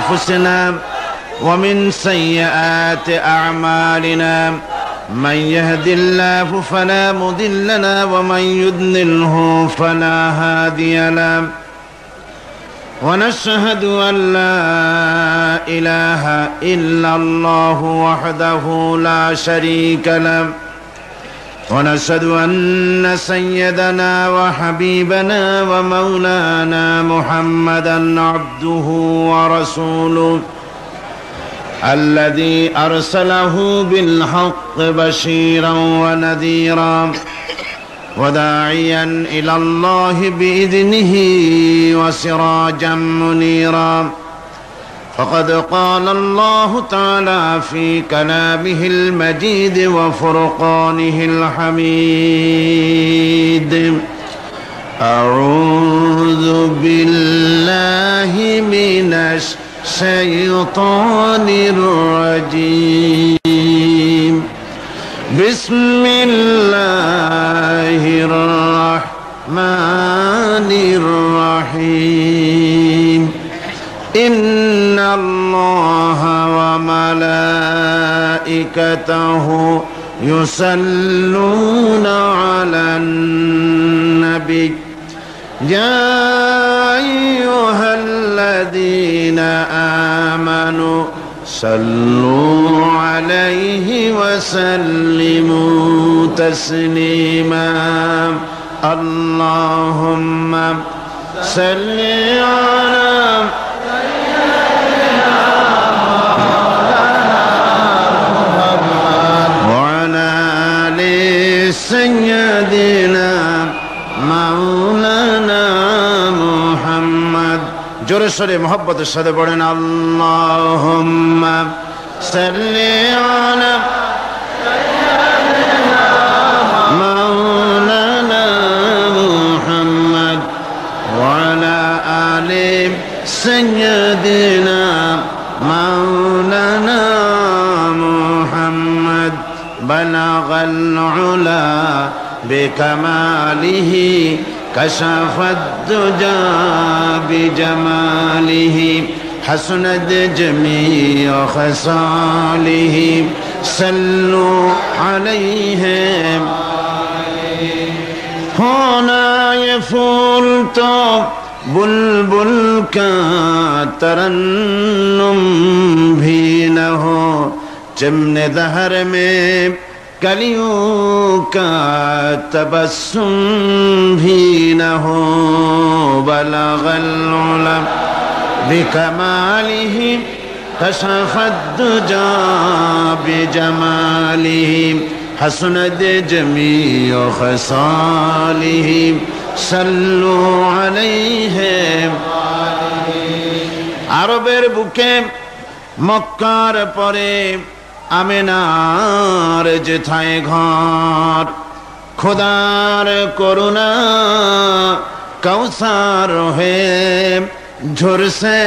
أنفسنا ومن سيئات أعمالنا من يهد الله فلا مضل له ومن يضلله فلا هادي له ونشهد أن لا إله إلا الله وحده لا شريك له ونشهد أن سيدنا وحبيبنا ومولانا محمدا عبده ورسوله الذي أرسله بالحق بشيرا ونذيرا وداعيا إلى الله بإذنه وسراجا منيرا فقد قال الله تعالى في كلامه المجيد وفرقانه الحميد أعوذ بالله من الشيطان الرجيم بسم الله الرحمن الرحيم إن الله وملائكته يصلون على النبي يا أيها الذين آمنوا صلوا عليه وسلموا تسليما اللهم صل على سيدنا مولانا محمد جور سورة محبت السادة بڑھنا اللهم صل على سيدنا مولانا محمد وعلى آل سيدنا مولانا محمد بلغ العلا بكماله كشف الدجى بجماله حسنت جميع خصاله صلوا عليه ہونا یہ پھول تو بلبل کا ترنم بھی نہ ہو چمن دہر میں کلیوں کا تبسم بھی نہ ہو بلغ العلا بکمالہ کشف الدجى بجمالہ حسنت جمیع خصالہ صلوا علیہ আরবের বুকে মক্কার পরে আমিনার যেথায় ঘর খোদার করুণা কৌসার হয়ে ঝরছে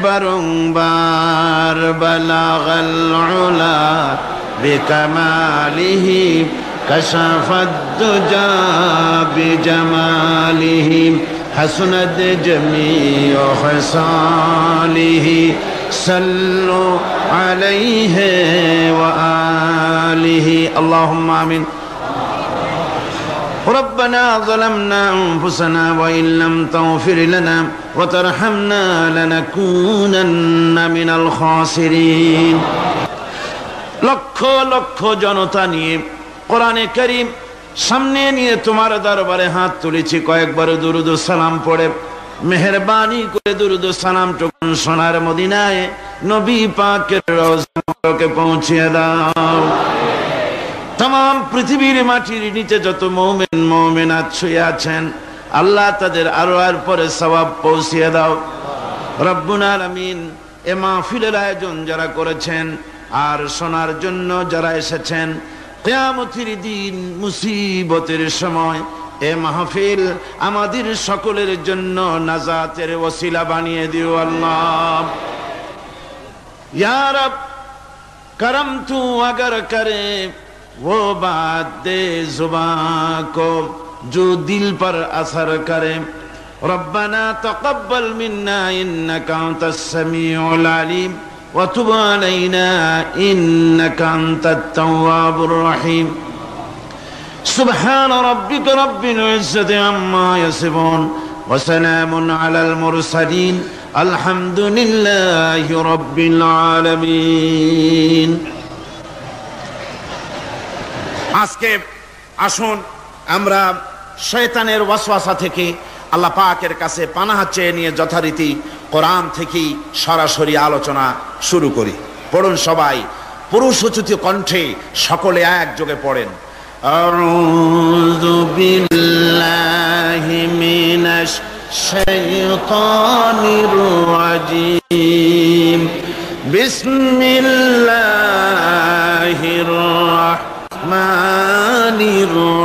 বারংবার বালাগাল উলা বিকামালিহি কাশাফাদ দুজা বিজামালিহি হাসনাত জামিউ খসালিহি সাল্লু আলাইহি ওয়া আলিহি আল্লাহুম্মা আমিন ربنا ظلمنا أنفسنا وإن لم تغفر لنا وترحمنا لنكونن من الخاسرين লক্ষ লক্ষ জনতা নিয়ে কোরআনে কারীম সামনে নিয়ে তোমার দরবারে হাত তুলেছি কয়েকবার দুরূদ ও সালাম পড়ে মেহেরবানি করে দুরূদ ও সালামটুকু সোনার মদিনায় নবী পাকের রওজা মুবারকে পৌঁছিয়ে দাও तमाम পৃথিবীর মাটির নিচে যত মুমিন মুমিনাত শুয়ে আছেন আল্লাহ তাদের আরওয়ার পরে সওয়াব পৌঁছিয়ে দাও রব্বুল আলামিন এ মাহফিলের আয়োজন যারা করেছেন আর শোনার জন্য যারা এসেছেন কিয়ামতের দিন মুসিবতের সময় এ মাহফিল আমাদের সকলের জন্য নাজাতের ওসিলা বানিয়ে দিও আল্লাহ ইয়া রব करम तू अगर करे वो बात दे जुबां को जो दिल पर असर करे ربنا تقبل منا إنك أنت السميع العليم وتب علينا إنك أنت التواب الرحيم سبحان ربك رب العزة عما يصفون وسلام على المرسلين الحمد لله رب العالمين আজকে আসুন আমরা শয়তানের ওয়াসওয়াসা থেকে আল্লাহ পাকের কাছে পানাহ চেয়ে নিয়ে যথারীতি কোরআন থেকে সরাসরি আলোচনা শুরু করি। পড়ুন সবাই পুরুষোচিত কণ্ঠে, সকলে একযোগে পড়েন। আউযু বিল্লাহি মিনাশ শাইতানির রাজীম বিসমিল্লাহির রাহমানির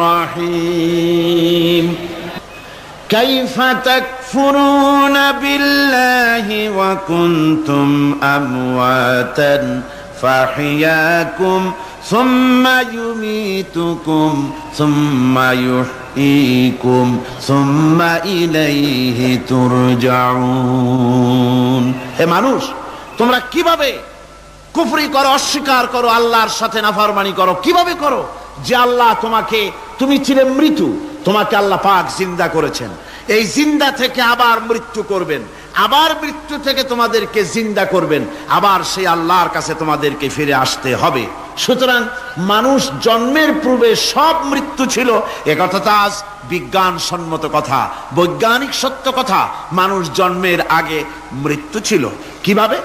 রাহিম كيف تكفرون بالله وكنتم أمواتا فأحياكم ثم يميتكم ثم يحييكم ثم إليه ترجعون হে মানুষ, তোমরা কিভাবে কুফরি করো, অস্বীকার করো, আল্লাহর সাথে নাফরমানি করো? কিভাবে করো? যে আল্লাহ তুমি ছিলে মৃত্যু, তোমাকে আল্লাহ পাক জিন্দা করেছেন, এই জিন্দা থেকে আবার মৃত্যু করবেন, আবার মৃত্যু থেকে তোমাদেরকে জিন্দা করবেন, আবার সেই আল্লাহর কাছে তোমাদেরকে ফিরে আসতে হবে। সুতরাং মানুষ জন্মের পূর্বে সব মৃত্যু ছিল, একথা তো আজ বিজ্ঞানসম্মত কথা, বৈজ্ঞানিক সত্য কথা। মানুষ জন্মের আগে মৃত্যু ছিল। কিভাবে?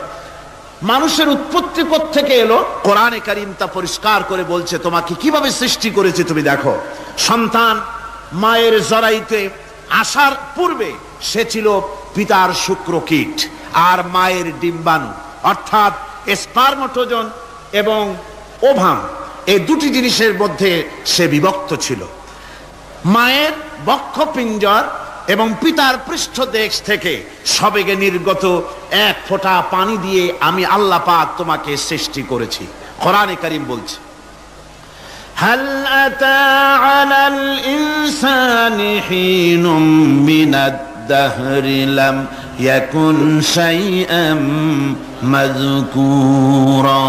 মানুষের উৎপত্তি থেকে এলো, কোরআনে কারীম তা পরিষ্কার করে বলছে। তোমাকে কিভাবে সৃষ্টি করেছে তুমি দেখো। সন্তান মায়ের জরায়ুতে আসার পূর্বে সে ছিল পিতার শুক্রকীট আর মায়ের ডিম্বাণু, অর্থাৎ স্পার্মটোজন এবং ওভাম, এই দুটি জিনিসের মধ্যে সে বিভক্ত ছিল। মায়ের বক্ষপিঞ্জর এবং পিতার পৃষ্ঠদেশ থেকে সবেগে নির্গত এক ফোঁটা পানি দিয়ে আমি আল্লাহ পাক তোমাকে সৃষ্টি করেছি। কোরআনে কারীম বলছে, হাল আতা আলাল ইনসানি হিনুম মিনাদ দাহরি লাম ইয়াকুন শাইআম মাযকুরা।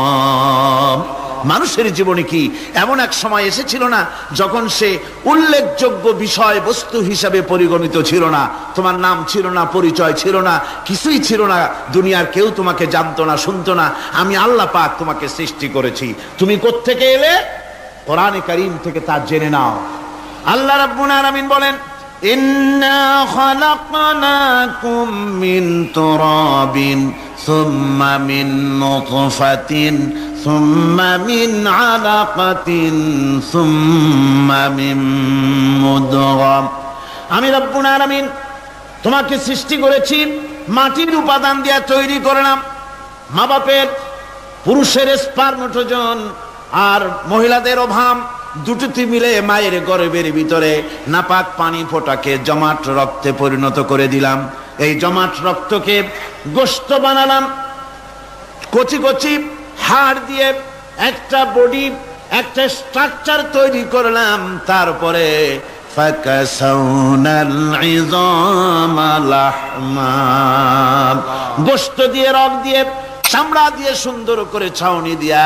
মানুষের জীবনে কি এমন এক সময় এসেছিল না যখন সে উল্লেখযোগ্য বিষয় বস্তু হিসাবে পরিগণিত ছিল না? তোমার নাম ছিল না, পরিচয় ছিল না, কিছুই ছিল না, দুনিয়ার কেউ তোমাকে জানতো না, শুনতো না। আমি আল্লাহ পাক তোমাকে সৃষ্টি করেছি। তুমি কোত্থেকে এলে? কোরআনে কারীম থেকে তা জেনে নাও। আল্লাহ রাব্বুল আলামিন বলেন, ইন্না খালাকনাকুম মিন তুরাবিন সুম্মা মিন নুতফাতিন সুম্মা মিন আলাকাতিন সুম্মা মিন মুদগাম। আমি রব্বুল আলামিন তোমাকে সৃষ্টি করেছি, মাটির উপাদান দিয়ে তৈরি করলাম। মা বাপের, পুরুষের স্পার্মটোজন আর মহিলাদের ওভাম দুটোতে মিলে মায়ের গর্ভের ভিতরে নাপাক পানি ফোঁটাকে জমাট রক্তে পরিণত করে দিলাম। এই জমাট রক্তকে গোশত বানালাম, কচি কচি হাড় দিয়ে একটা বডি, একটা স্ট্রাকচার তৈরি করলাম। তারপরে ফাকাসাউনাল ইযামা লাহমা, গোশত দিয়ে, রক দিয়ে, চামড়া দিয়ে সুন্দর করে ছাউনি দিয়া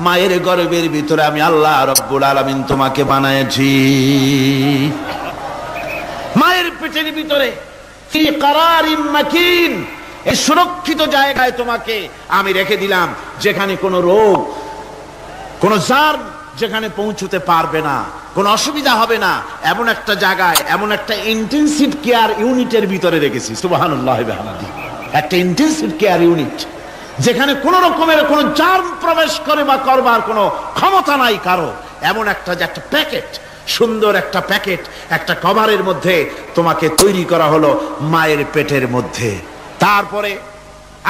মায়ের গর্ভের ভিতরে আমি আল্লাহ রব্বুল আলামিন তোমাকে বানাইছি। মায়ের পেটের ভিতরে ফি কারারিম মাকিন, এই সুরক্ষিত জায়গায় তোমাকে আমি রেখে দিলাম, যেখানে কোনো রোগ, কোনো জার্ম যেখানে পৌঁছতে পারবে না, কোনো অসুবিধা হবে না। এমন একটা জায়গায়, এমন একটা ইন্টেনসিভ কেয়ার ইউনিটের ভিতরে রেখেছি। সুবহানাল্লাহ ওয়া বিহামদিহি। একটা ইন্টেনসিভ কেয়ার ইউনিট, যেখানে কোন রকমের কোন জার্ম প্রবেশ করে বা করবার কোনো ক্ষমতা নাই কারো। এমন একটা যে একটা প্যাকেট, সুন্দর একটা প্যাকেট, একটা কভারের মধ্যে তোমাকে তৈরি করা হলো মায়ের পেটের মধ্যে। তারপরে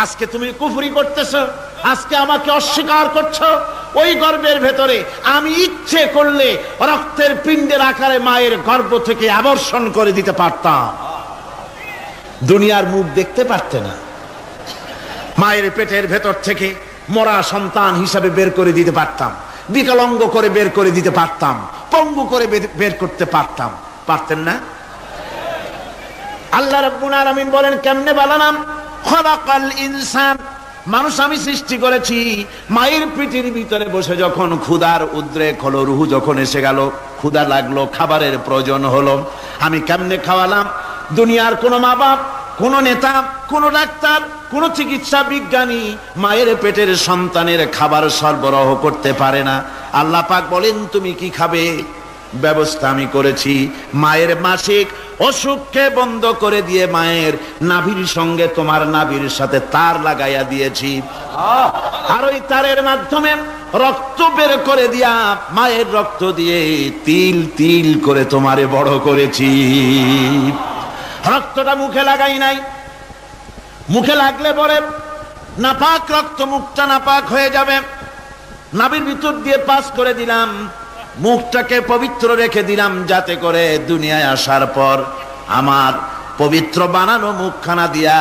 আজকে তুমি কুফরি করতেছো, আজকে আমাকে অস্বীকার করছো। ওই গর্ভের ভেতরে আমি ইচ্ছে করলে রক্তের পিণ্ডের আকারে মায়ের গর্ভ থেকে আবর্ষণ করে দিতে পারতাম, দুনিয়ার মুখ দেখতে পারতে না। মায়ের পেটের ভেতর থেকে মরা সন্তান হিসাবে বের করে দিতে পারতাম, বিকলাঙ্গ করে বের করে দিতে পারতাম, পঙ্গু করে বের করতে পারতাম। পারতেন না? আল্লাহ রাব্বুল আলামিন বলেন কেমনে বানালাম? খলাকাল ইনসান, মানুষ আমি সৃষ্টি করেছি মায়ের পেটের ভিতরে বসে যখন ক্ষুধার উদ্রেক হলো, রুহু যখন এসে গেল, ক্ষুধা লাগলো, খাবারের প্রয়োজন হলো, আমি কেমনে খাওয়ালাম? দুনিয়ার কোন মা বাপ, কোন নেতা, কোন ডাক্তার, কোন চিকিৎসা বিজ্ঞানী মায়ের পেটের সন্তানের খাবার সরবরাহ করতে পারে না। আল্লাহ পাক বলেন তুমি কি খাবে? ব্যবস্থা আমি করেছি। মায়ের মাসিক অসুখকে বন্ধ করে দিয়ে মায়ের নাভির সঙ্গে তোমার নাভির সাথে তার লাগাইয়া দিয়েছি, আর ওই তারের মাধ্যমে রক্ত বের করে দিয়া মায়ের রক্ত দিয়ে তিল তিল করে তোমারে বড় করেছি। রক্তটা মুখে লাগাই নাই, মুখে লাগলে পরে নাপাক রক্ত, মুখটা নাপাক হয়ে যাবে। নাভির ভিতর দিয়ে পাস করে দিলাম, মুখটাকে পবিত্র রেখে দিলাম, যাতে করে দুনিয়ায় আসার পর আমার পবিত্র বানানো মুখখানা দিয়া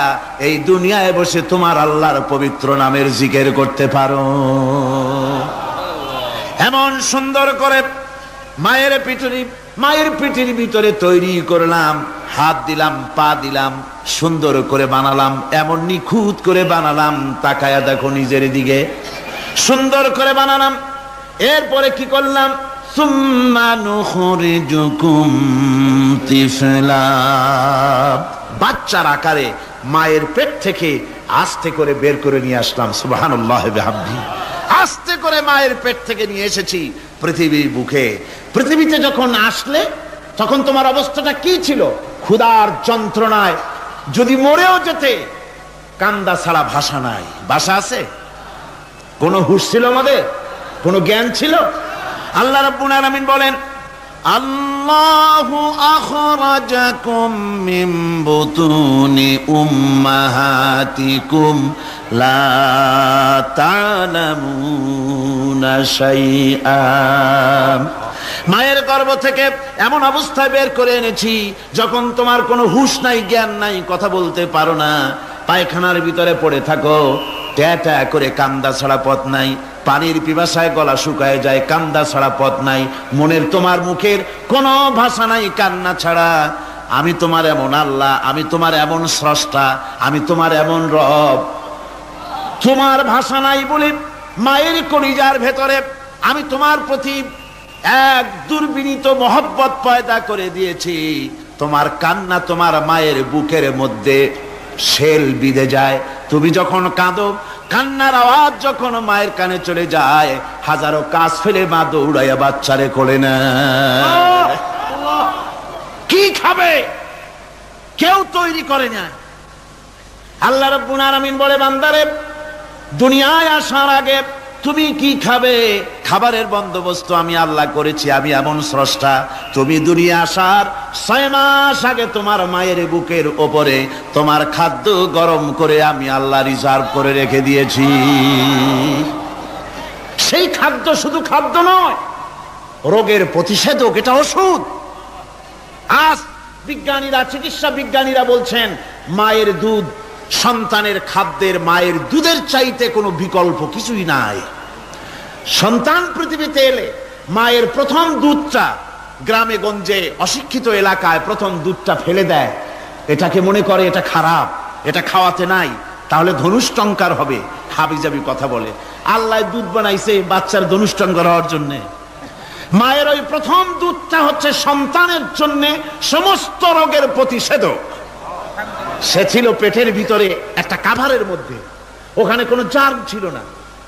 এই দুনিয়ায় বসে তোমার আল্লাহর পবিত্র নামের জিকির করতে পারো। এমন সুন্দর করে মায়ের পিঠের ভিতরে তৈরি করলাম, হাত দিলাম, পা দিলাম, সুন্দর করে বানালাম, এমন নিখুঁত করে বানালাম, তাকায়া দেখো নিজের দিকে, সুন্দর করে বানালাম। এরপরে কি করলাম? সুম্মা নুখরিজুকুম তিফলা, বাচ্চার আকারে মায়ের পেট থেকে আস্তে করে বের করে নিয়ে আসলাম। সুবহানাল্লাহ ওয়া বিহামদিহি। আস্তে করে মায়ের পেট থেকে নিয়ে এসেছি পৃথিবীর বুকে। পৃথিবীতে যখন আসলে তখন তোমার অবস্থাটা কি ছিল? ক্ষুধার যন্ত্রণায় যদি মরেও যেতে, কান্দা ছাড়া ভাষা নাই। ভাষা আছে? কোন হুঁশ ছিল আমাদের? কোন জ্ঞান ছিল? আল্লাহ রাব্বুল আলামিন বলেন আল্লাহু আখরাজাকুম মিন বুতুনি উম্মাহাতিকুম লা তা'লামুনা শাইআ, মায়ের গর্ভ থেকে এমন অবস্থায় বের করে এনেছি যখন তোমার কোনো হুঁশ নাই, জ্ঞান নাই, কথা বলতে পারো না, পায়খানার ভিতরে পড়ে থাকো, ট্যা ট্যা করে কান্দা ছাড়া পথ নাই, পানির পিপাসায় গলা শুকায় যায়, কান্দা ছাড়া পথ নাই, মনের তোমার মুখের কোনো ভাষা নাই কান্না ছাড়া। আমি তোমার এমন আল্লাহ, আমি তোমার এমন স্রষ্টা, আমি তোমার এমন রব। তোমার ভাষা নাই বলে মায়ের কলিজার ভেতরে আমি তোমার প্রতি এক দুর্বিনীত মহব্বত পয়দা করে দিয়েছি। তোমার কান্না তোমার মায়ের বুকের মধ্যে শেল বিঁধে যায়। তুমি যখন কাঁদো, কান্নার আওয়াজ যখন মায়ের কানে চলে যায়, হাজারো কাজ ফেলে মা দৌড়াইয়া বাচ্চারে কোলে নেয়। কি খাবে কেউ তৈরি করে না। আল্লাহ রাব্বুল আলামিন বলে বান্দারে, দুনিয়ায় আসার আগে তুমি কি খাবে, খাবারের বন্দোবস্ত আমি আল্লাহ করেছি, আমি এমন স্রষ্টা। তুমি দুনিয়া আসার 6 মাস আগে তোমার মায়ের বুকের ওপরে তোমার খাদ্য গরম করে আমি আল্লাহ রিজার্ভ করে রেখে দিয়েছি। সেই খাদ্য শুধু খাদ্য নয়, রোগের প্রতিষেধক, এটা ওষুধ। আজ বিজ্ঞানীরা, চিকিৎসা বিজ্ঞানীরা বলছেন মায়ের দুধ সন্তানের খাদ্যের, মায়ের দুধের চাইতে কোনো বিকল্প কিছুই নাই। সন্তান পৃথিবীতে এলে মায়ের প্রথম দুধটা, গ্রামে গঞ্জে অশিক্ষিত এলাকায় প্রথম দুধটা ফেলে দেয়, এটাকে মনে করে এটা খারাপ, এটা খাওয়াতে নাই, তাহলে ধনুষ্টঙ্কার হবে, হাবিজাবি কথা বলে। আল্লাহ দুধ বানাইছে বাচ্চার ধনুষ্টঙ্কার হওয়ার জন্য। মায়ের ওই প্রথম দুধটা হচ্ছে সন্তানের জন্য সমস্ত রোগের প্রতিষেধক। সে ছিল পেটের ভিতরে একটা কাভারের মধ্যে, ওখানে কোনো জার্ম ছিল না,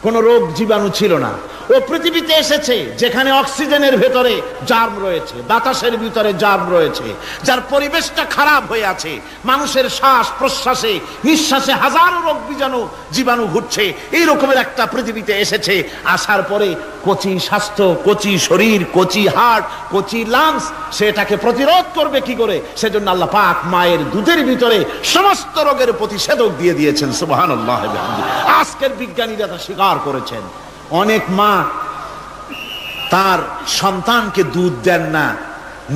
কোনো রোগ জীবাণু ছিল না। ও পৃথিবীতে এসেছে যেখানে অক্সিজেনের ভেতরে জার্ম রয়েছে, বাতাসের ভিতরে জার্ম রয়েছে, যার পরিবেশটা খারাপ হয়ে আছে, মানুষের শ্বাস প্রশ্বাসে নিঃশ্বাসে হাজারো রোগ জীবাণু ঘুরছে। এই রকমের একটা পৃথিবীতে এসেছে। আসার পরে কচি স্বাস্থ্য, কচি শরীর, কচি হার্ট, কচি লাংস, সেটাকে প্রতিরোধ করবে কি করে? সেজন্য আল্লাহ পাক মায়ের দুধের ভিতরে সমস্ত রোগের প্রতিষেধক দিয়ে দিয়েছেন। সুবহানাল্লাহ। আজকের বিজ্ঞানীরা তা স্বীকার করেছেন। অনেক মা তার সন্তানকে দুধ দেন না,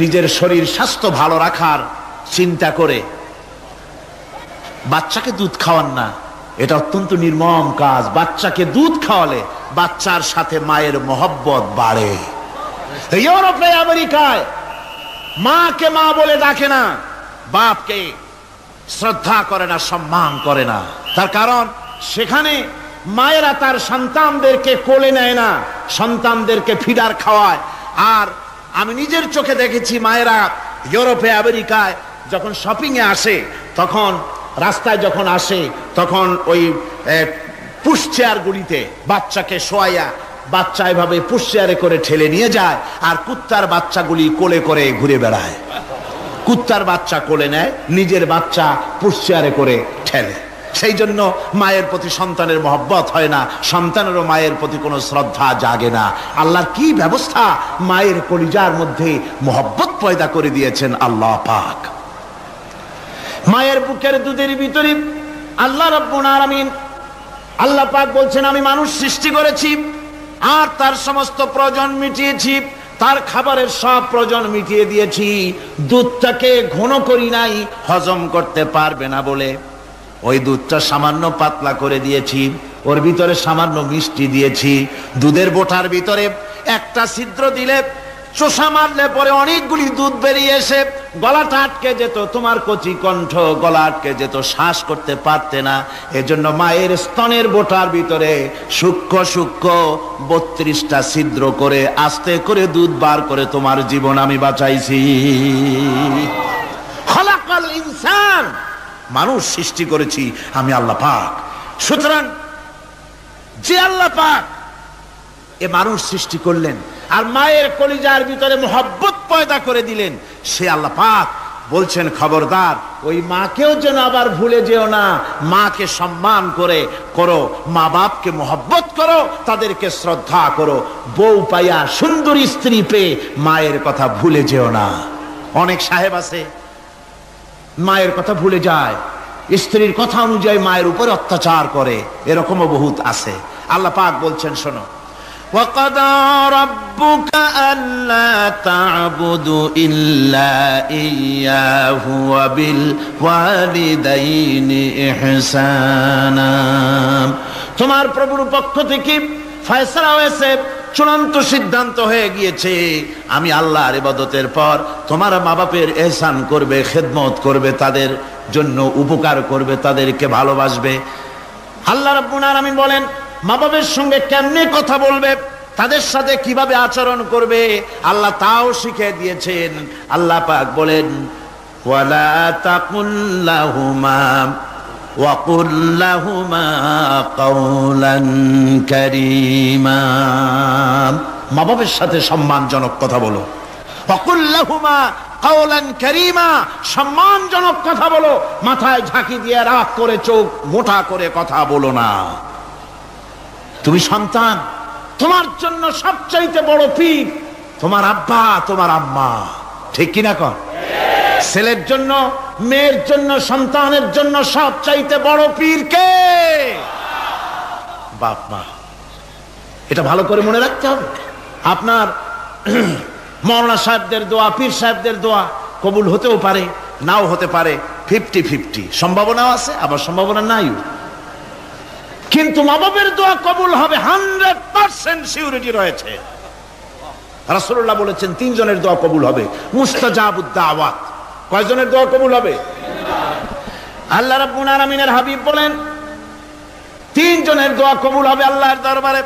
নিজের শরীর স্বাস্থ্য ভালো রাখার চিন্তা করে বাচ্চাকে দুধ খাওয়ান না। এটা অত্যন্ত নির্মম কাজ। বাচ্চাকে দুধ খাওয়ালে বাচ্চার সাথে মায়ের মহব্বত বাড়ে। ইউরোপে, আমেরিকায় মাকে মা বলে ডাকে না, বাপকে শ্রদ্ধা করে না, সম্মান করে না। তার কারণ সেখানে মায়েরা তার সন্তানদেরকে কোলে নেয় না, সন্তানদেরকে ফিডার খাওয়ায়। আর আমি নিজের চোখে দেখেছি মায়েরা ইউরোপে, আমেরিকায় যখন শপিং এ আসে, তখন রাস্তায় যখন আসে, তখন ওই পুশ চেয়ার গুলিতে বাচ্চাকে শোয়াইয়া বাচ্চা এভাবে পুশ চেয়ারে করে ঠেলে নিয়ে যায়, আর কুত্তার বাচ্চাগুলি কোলে করে ঘুরে বেড়ায়। কুত্তার বাচ্চা কোলে নেয়, নিজের বাচ্চা পুশ চেয়ারে করে ঠেলে। সেই জন্য মায়ের প্রতি সন্তানের মহব্বত হয় না, সন্তানেরও মায়ের প্রতি কোনো শ্রদ্ধা জাগে না। আল্লাহর কি ব্যবস্থা, মায়ের কলিজার মধ্যে মহব্বত পয়দা করে দিয়েছেন আল্লাহ পাক। মায়ের বুকের দুধের ভিতরে আল্লাহ রাব্বুল আলামিন, আল্লাহ পাক বলছেন, আমি মানুষ সৃষ্টি করেছি আর তার সমস্ত প্রয়োজন মিটিয়েছি, তার খাবারের সব প্রয়োজন মিটিয়ে দিয়েছি। দুধটাকে ঘন করি নাই হজম করতে পারবে না বলে, ওই দুধটা সামান্য পাতলা করে দিয়েছি, ওর ভিতরে সামান্য মিষ্টি দিয়েছি। দুধের বোটার ভিতরে একটা ছিদ্র দিলে, চোষা মারলে পরে অনেকগুলি দুধ বেরিয়ে এসে গলাটা আটকে যেত, তোমার কচি কণ্ঠ গলা আটকে যেত, শ্বাস করতে পারতে না। এজন্য মায়ের স্তনের বোটার ভিতরে সূক্ষ্ম সূক্ষ্ম 32টা ছিদ্র করে আস্তে করে দুধ বার করে তোমার জীবন আমি বাঁচাইছি। খলাকাল ইনসান, মানুষ সৃষ্টি করেছি আমি আল্লাহ পাক। সুতরাং যে আল্লাহ পাক এ মানুষ সৃষ্টি করলেন আর মায়ের কলিজার ভিতরে মোহব্বত পয়দা করে দিলেন, সে আল্লাহ পাক বলছেন, খবরদার ওই মাকেও যেন আবার ভুলে যেও না। মাকে সম্মান করে করো, মা বাপকে মোহব্বত করো, তাদেরকে শ্রদ্ধা করো। বউ পাইয়া, সুন্দরী স্ত্রী পেয়ে মায়ের কথা ভুলে যেও না। অনেক সাহেব আছে মায়ের কথা ভুলে যায়, স্ত্রীর কথা অনুযায়ী মায়ের উপর অত্যাচার করে, এরকমও বহুত আছে। আল্লাহ পাক বলছেন, শোনো, وَقَضَى رَبُّكَ أَلَّا تَعْبُدُوا إِلَّا إِيَّاهُ وَبِالْوَالِدَيْنِ إِحْسَانًا। তোমার প্রভুর পক্ষ থেকে ফয়সালা হয়েছে, চূড়ান্ত সিদ্ধান্ত হয়ে গিয়েছে, আমি আল্লাহর ইবাদতের পর তোমার মা বাপের ইহসান করবে, খেদমত করবে, তাদের জন্য উপকার করবে, তাদেরকে ভালোবাসবে। আল্লাহ রাব্বুল আলামিন বলেন, মা বাবার সঙ্গে কেমনে কথা বলবে, তাদের সাথে কিভাবে আচরণ করবে, আল্লাহ তাও শিখিয়ে দিয়েছেন। আল্লাহ পাক বলেন, ওয়ালা তাকুল লাহুমা ওয়া কুল লাহুমা কাওলান কারীমা। মা বাবার সাথে সম্মানজনক কথা বলো। ওয়া কুল লাহুমা কাওলান কারীমা, সম্মানজনক কথা বলো। মাথায় ঝাঁকি দিয়ে রাগ করে চোখ মোটা করে কথা বলো না। তুমি সন্তান, তোমার জন্য সবচাইতে বড় পীর তোমার আব্বা, তোমার আম্মা, ঠিক কিনা কর? ছেলের জন্য, মেয়ের জন্য, সন্তানের জন্য সবচাইতে বড় পীর কে? বাপ মা। এটা ভালো করে মনে রাখতে হবে। আপনার মাওলানা সাহেবদের দোয়া, পীর সাহেবদের দোয়া কবুল হতেও পারে, নাও হতে পারে, 50-50 সম্ভাবনাও আছে, আবার সম্ভাবনা নাই। কিন্তু মা বাবার দোয়া কবুল হবে 100% সিউরিটি রয়েছে। রাসূলুল্লাহ বলেছেন 3 জনের দোয়া কবুল হবে, মুস্তাজাবুদ দাওয়াত। কয়জনের দোয়া কবুল হবে? আল্লাহ রাব্বুল আলামিনের হাবিব বলেন 3 জনের দোয়া কবুল হবে আল্লাহর দরবারে।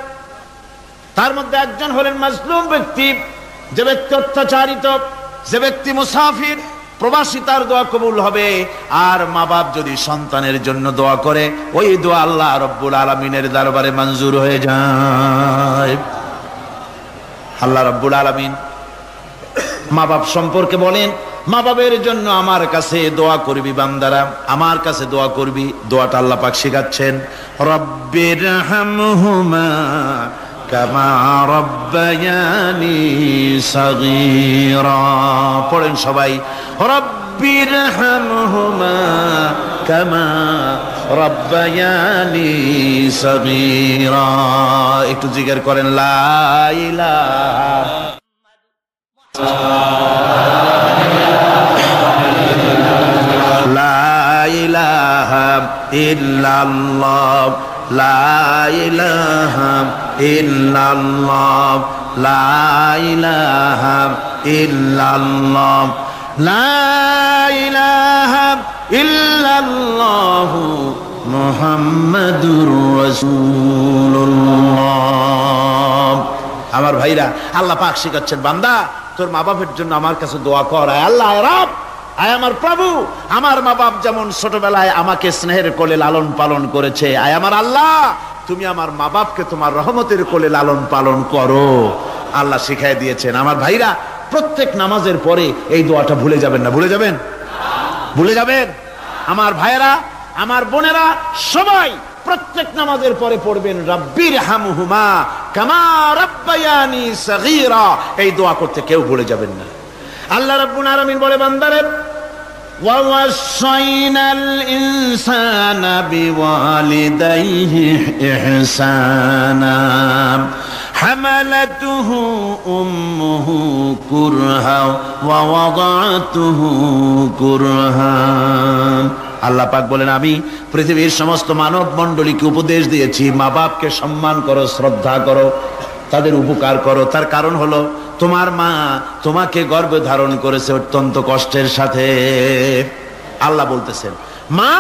তার মধ্যে একজন হলেন মাজলুম ব্যক্তি, যে ব্যক্তি অত্যাচারিত, যে ব্যক্তি মুসাফির, প্রবাসী, তার দোয়া কবুল হবে। আর মা বাপ যদি সন্তানের জন্য দোয়া করে, ওই দোয়া আল্লাহ রাব্বুল আলামিনের দরবারে মঞ্জুর হয়ে যায়। আল্লাহ রাব্বুল আলামিন মা বাপ সম্পর্কে বলেন, মা বাবের জন্য আমার কাছে দোয়া করবি বান্দারা, আমার কাছে দোয়া করবি। দোয়াটা আল্লাহ পাক শেখাচ্ছেন, রব্বিরহামহুমা কামা রব্বায়ানি সাগীরা। পড়েন সবাই, রব্বিরহামহুমা কামা রব্বায়ানি সাগীরা। একটু জিকির করেন, লা ইলাহা ইল্লাল্লাহ, লা ইলাহা ইল্লাল্লাহ, লা ইলাহা ইল্লাল্লাহ, লা ইলাহা ইল্লাল্লাহু মুহাম্মাদুর রাসূলুল্লাহ। আমার ভাইরা, আল্লাহ পাক শিখাচ্ছেন, বান্দা তোর মা বাপের জন্য আমার কাছে দোয়া কর। আয় আল্লাহ, আয় রব, আয় আমার প্রভু, আমার মা বাপ যেমন ছোটবেলায় আমাকে স্নেহের কোলে লালন পালন করেছে, আয় আমার আল্লাহ তুমি আমার মা বাপকে তোমার রহমতের কোলে লালন পালন করো। আল্লাহ শিখাই দিয়েছেন। আমার ভাইরা, প্রত্যেক নামাজের পরে এই দোয়াটা ভুলে যাবেন না। ভুলে যাবেন? ভুলে যাবেন? আমার ভাইরা, আমার বোনেরা, সবাই প্রত্যেক নামাজের পরে পড়বেন, রাব্বির হামহুমা কামা রাব্বায়ানি সগীরা। এই দোয়া করতে কেউ ভুলে যাবেন না। আল্লাহ রাব্বুল আলামিন বলে, বান্দারে ওয়া ওয়াসাইনাল ইনসানা বিওয়ালিদাইহি ইহসানা হামালাতুহু উম্মুহু কুরহা ওয়া ওয়াদাতুহু কুরহা। আল্লাহ পাক বলেন, আমি পৃথিবীর সমস্ত মানব মণ্ডলীকে উপদেশ দিয়েছি, মা বাপকে সম্মান করো, শ্রদ্ধা করো, তাদের উপকার করো। তার কারণ হলো তোমার মা তোমাকে গর্ভে ধারণ করেছে অত্যন্ত কষ্টের সাথে। আল্লাহ বলতেছেন, মা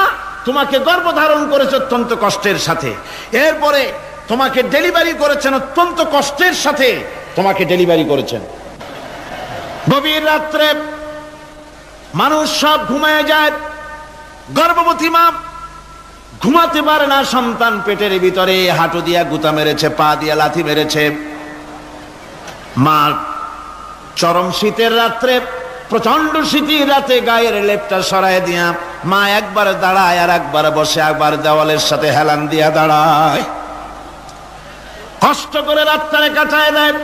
তোমাকে গর্ভ ধারণ করেছে অত্যন্ত কষ্টের সাথে, এরপরে তোমাকে ডেলিভারি করেছেন অত্যন্ত কষ্টের সাথে, তোমাকে ডেলিভারি করেছেন। গভীর রাত্রে মানুষ সব ঘুমায় যায়, গর্ভবতী মা ঘুমাতে পারে না, সন্তান পেটের ভিতরে হাঁটু দিয়া গুতা মেরেছে, পা দিয়া লাথি মেরেছে। মা চরম শীতের রাত্রে, প্রচন্ড শীতের রাতে গায়ের লেপটা সরায় দিয়া মা একবার দাঁড়ায় আর একবার বসে, একবার দেওয়ালের সাথে হেলান দিয়া দাঁড়ায়, কষ্ট করে রাতটারে কাটায় দেয়।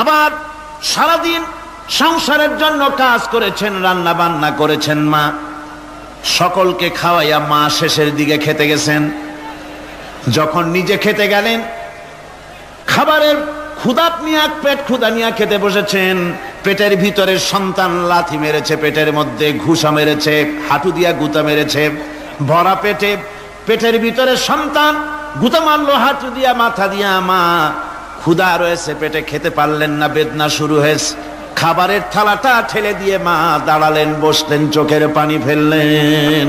আবার সারাদিন সংসারের জন্য কাজ করেছেন, রান্না বান্না করেছেন, মা সকলকে খাওয়াইয়া মা শেষের দিকে খেতে গেছেন। যখন নিজে খেতে গেলেন, খাবারের ক্ষুধাত নিয়ে পেট ক্ষুধা নিয়ে খেতে বসেছেন, পেটের ভিতরে সন্তান লাথি মেরেছে, পেটের মধ্যে ঘুষা মেরেছে, হাঁটু দিয়া গুতা মেরেছে, ভরা পেটে পেটের ভিতরে সন্তান গুতা মারলো হাঁটু দিয়া, মাথা দিয়া। মা ক্ষুধা রয়েছে, পেটে খেতে পারলেন না, বেদনা শুরু হয়েছে। খাবারের থালাটা ঠেলে দিয়ে মা দাঁড়ালেন, বসলেন, চোখের পানি ফেললেন।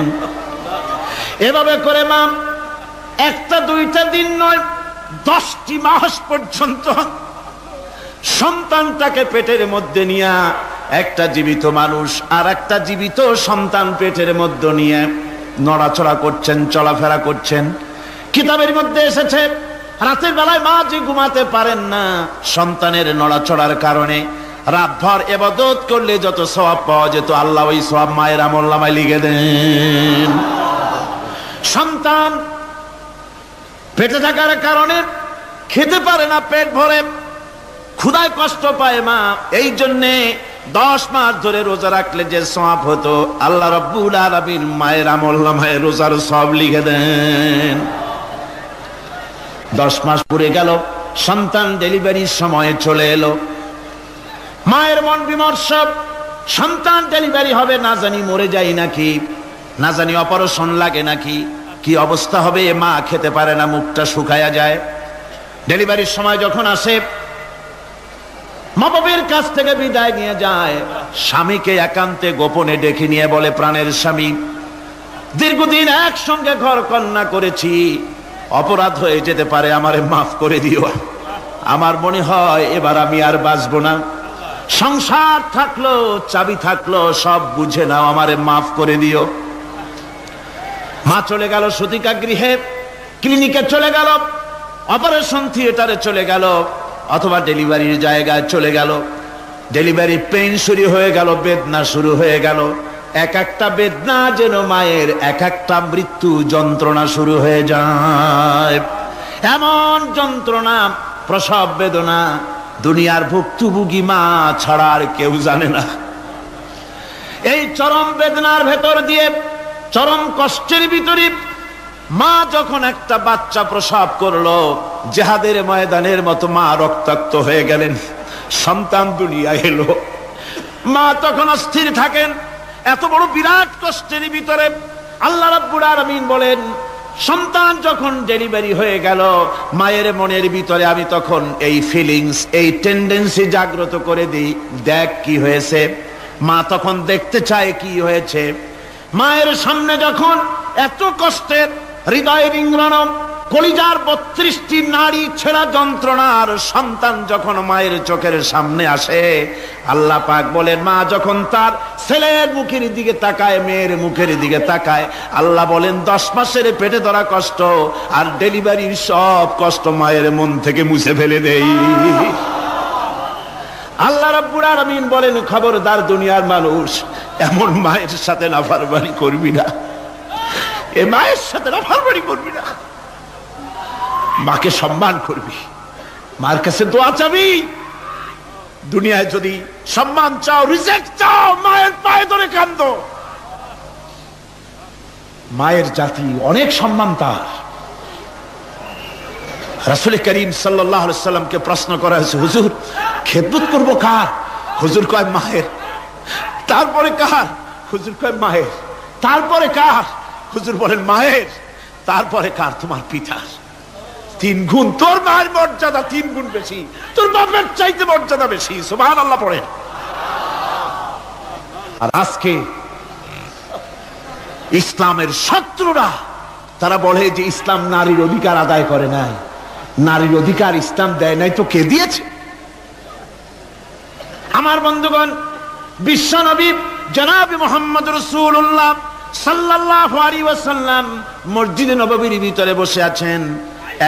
এভাবে করে মা একটা দুইটা দিন নয়, 10টি মাস পর্যন্ত সন্তানটাকে পেটের মধ্যে নিয়ে, একটা জীবিত মানুষ আর একটা জীবিত সন্তান পেটের মধ্যে নিয়ে নড়াচড়া করছেন, চলাফেরা করছেন। কিতাবের মধ্যে এসেছে, রাতের বেলায় মা যে ঘুমাতে পারেন না সন্তানের নড়াচড়ার কারণে, রাতভর ইবাদত করলে যত সওয়াব পাওয়া যেত, আল্লাহ ওই সওয়াব মায়ের আমলনামায় লিখে দেন। সন্তান পেটে থাকার কারণে খেতে পারে না, পেট ভরে ক্ষুধায় কষ্ট পায় মা, এই জন্যে 10 মাস ধরে রোজা রাখলে যে সওয়াব হতো, আল্লাহ রাব্বুল আলামিন মায়ের আমলনামায় রোজার সওয়াব লিখে দেন। 10 মাস পুরে গেল, সন্তান ডেলিভারির সময় চলে এলো। মায়ের মন বিমর্ষ, সন্তান ডেলিভারি হবে, না জানি মরে যাই নাকি, না জানি অপারেশন লাগে নাকি, কি অবস্থা হবে। মা খেতে পারে না, মুখটা শুকায়া যায়। ডেলিভারির সময় যখন আসে, মা বাবার কাছ থেকে বিদায় নিয়ে যায়, স্বামীকে একান্তে গোপনে ডেকে নিয়ে বলে, প্রাণের স্বামী, দীর্ঘদিন একসঙ্গে ঘর কন্যা করেছি, অপরাধ হয়ে যেতে পারে, আমারে মাফ করে দিও। আমার মনে হয় এবার আমি আর বাঁচবো না। সংসার থাকলো, চাবি থাকলো, সব বুঝে নাও, আমারে মাফ করে দিও। মা চলে গেল সতিকা গৃহে, ক্লিনিকে চলে গেল, অপারেশন থিয়েটারে চলে গেল, অথবা ডেলিভারির জায়গায় চলে গেল। ডেলিভারি পেইন শুরু হয়ে গেল, বেদনা শুরু হয়ে গেল। এক একটা বেদনা যেন মায়ের এক একটা মৃত্যু যন্ত্রণা শুরু হয়ে যায়। এমন যন্ত্রণা, প্রসব বেদনা দুনিয়ার ভুক্তভোগী মা ছাড়া আর কেউ জানে না। এই চরম বেদনার ভেতর দিয়ে, চরম কষ্টের ভিতরে মা যখন একটা বাচ্চা প্রসব করলো, জিহাদের ময়দানের মতো মা রক্তাক্ত হয়ে গেলেন, সন্তান দুনিয়ায় এলো। মা তখন অস্থির থাকেন। এত বড় বিরাট কষ্টের ভিতরে আল্লাহ রাব্বুল আলামিন বলেন, সন্তান যখন ডেলিভারি হয়ে গেল, মায়ের মনের ভিতরে আমি তখন এই ফিলিংস, এই টেন্ডেন্সি জাগ্রত করে দিই, দেখ কি হয়েছে। মা তখন দেখতে চায় কি হয়েছে। মায়ের সামনে যখন এত কষ্টের, হৃদয় রিংরানো, কলিজার 32টি নাড়ি ছেঁড়া যন্ত্রণার সন্তান যখন মায়ের চোখের সামনে আসে, আল্লাহ পাক বলেন, মা যখন তার ছেলের মুখের দিকে তাকায়, মেয়ের মুখের দিকে তাকায়, আল্লাহ বলেন 10 মাসের পেটে ধরা কষ্ট আর ডেলিভারির সব কষ্ট মায়ের মন থেকে মুছে ফেলে দেই। আল্লাহ রাব্বুল আলামিন বলেন, খবরদার দুনিয়ার মানুষ, এমন মায়ের সাথে নাফরমানি করবি না, এ মায়ের সাথে নাফরমানি করবি না, মাকে সম্মান করবি, মার কাছে দোয়া চাবি। দুনিয়ায় যদি সম্মান চাও, রিজেক্ট চাও, মায়ের পায়ে ধরে কাঁদো। মায়ের জাতি অনেক সম্মান তার। রাসূল করিম সাল্লাল্লাহু আলাইহি ওয়াসাল্লামকে প্রশ্ন করা হয়েছে, হুজুর খেদমত করব কার? হুজুর কয় মায়ের। তারপরে কার? হুজুর কয় মায়ের। তারপরে কার? হুজুর বলেন মায়ের। তারপরে কার? তোমার পিতার। 3 গুণ। তোর মায়ের মর্যাদা 3 গুণ বেশি, তোর বাপের চাইতে মর্যাদা বেশি। সুবহানাল্লাহ পড়ে। আর আজকে ইসলামের শত্রুরা তারা বলে যে ইসলাম নারীর অধিকার আদায় করে নাই। নারীর অধিকার ইসলাম দেয় নাই তো কে দিয়েছে? আমার বন্ধুগণ, বিশ্বনবী জনাব মুহাম্মদ রাসূলুল্লাহ সাল্লাল্লাহু আলাইহি ওয়াসাল্লাম মসজিদে নববীর ভিতরে বসে আছেন।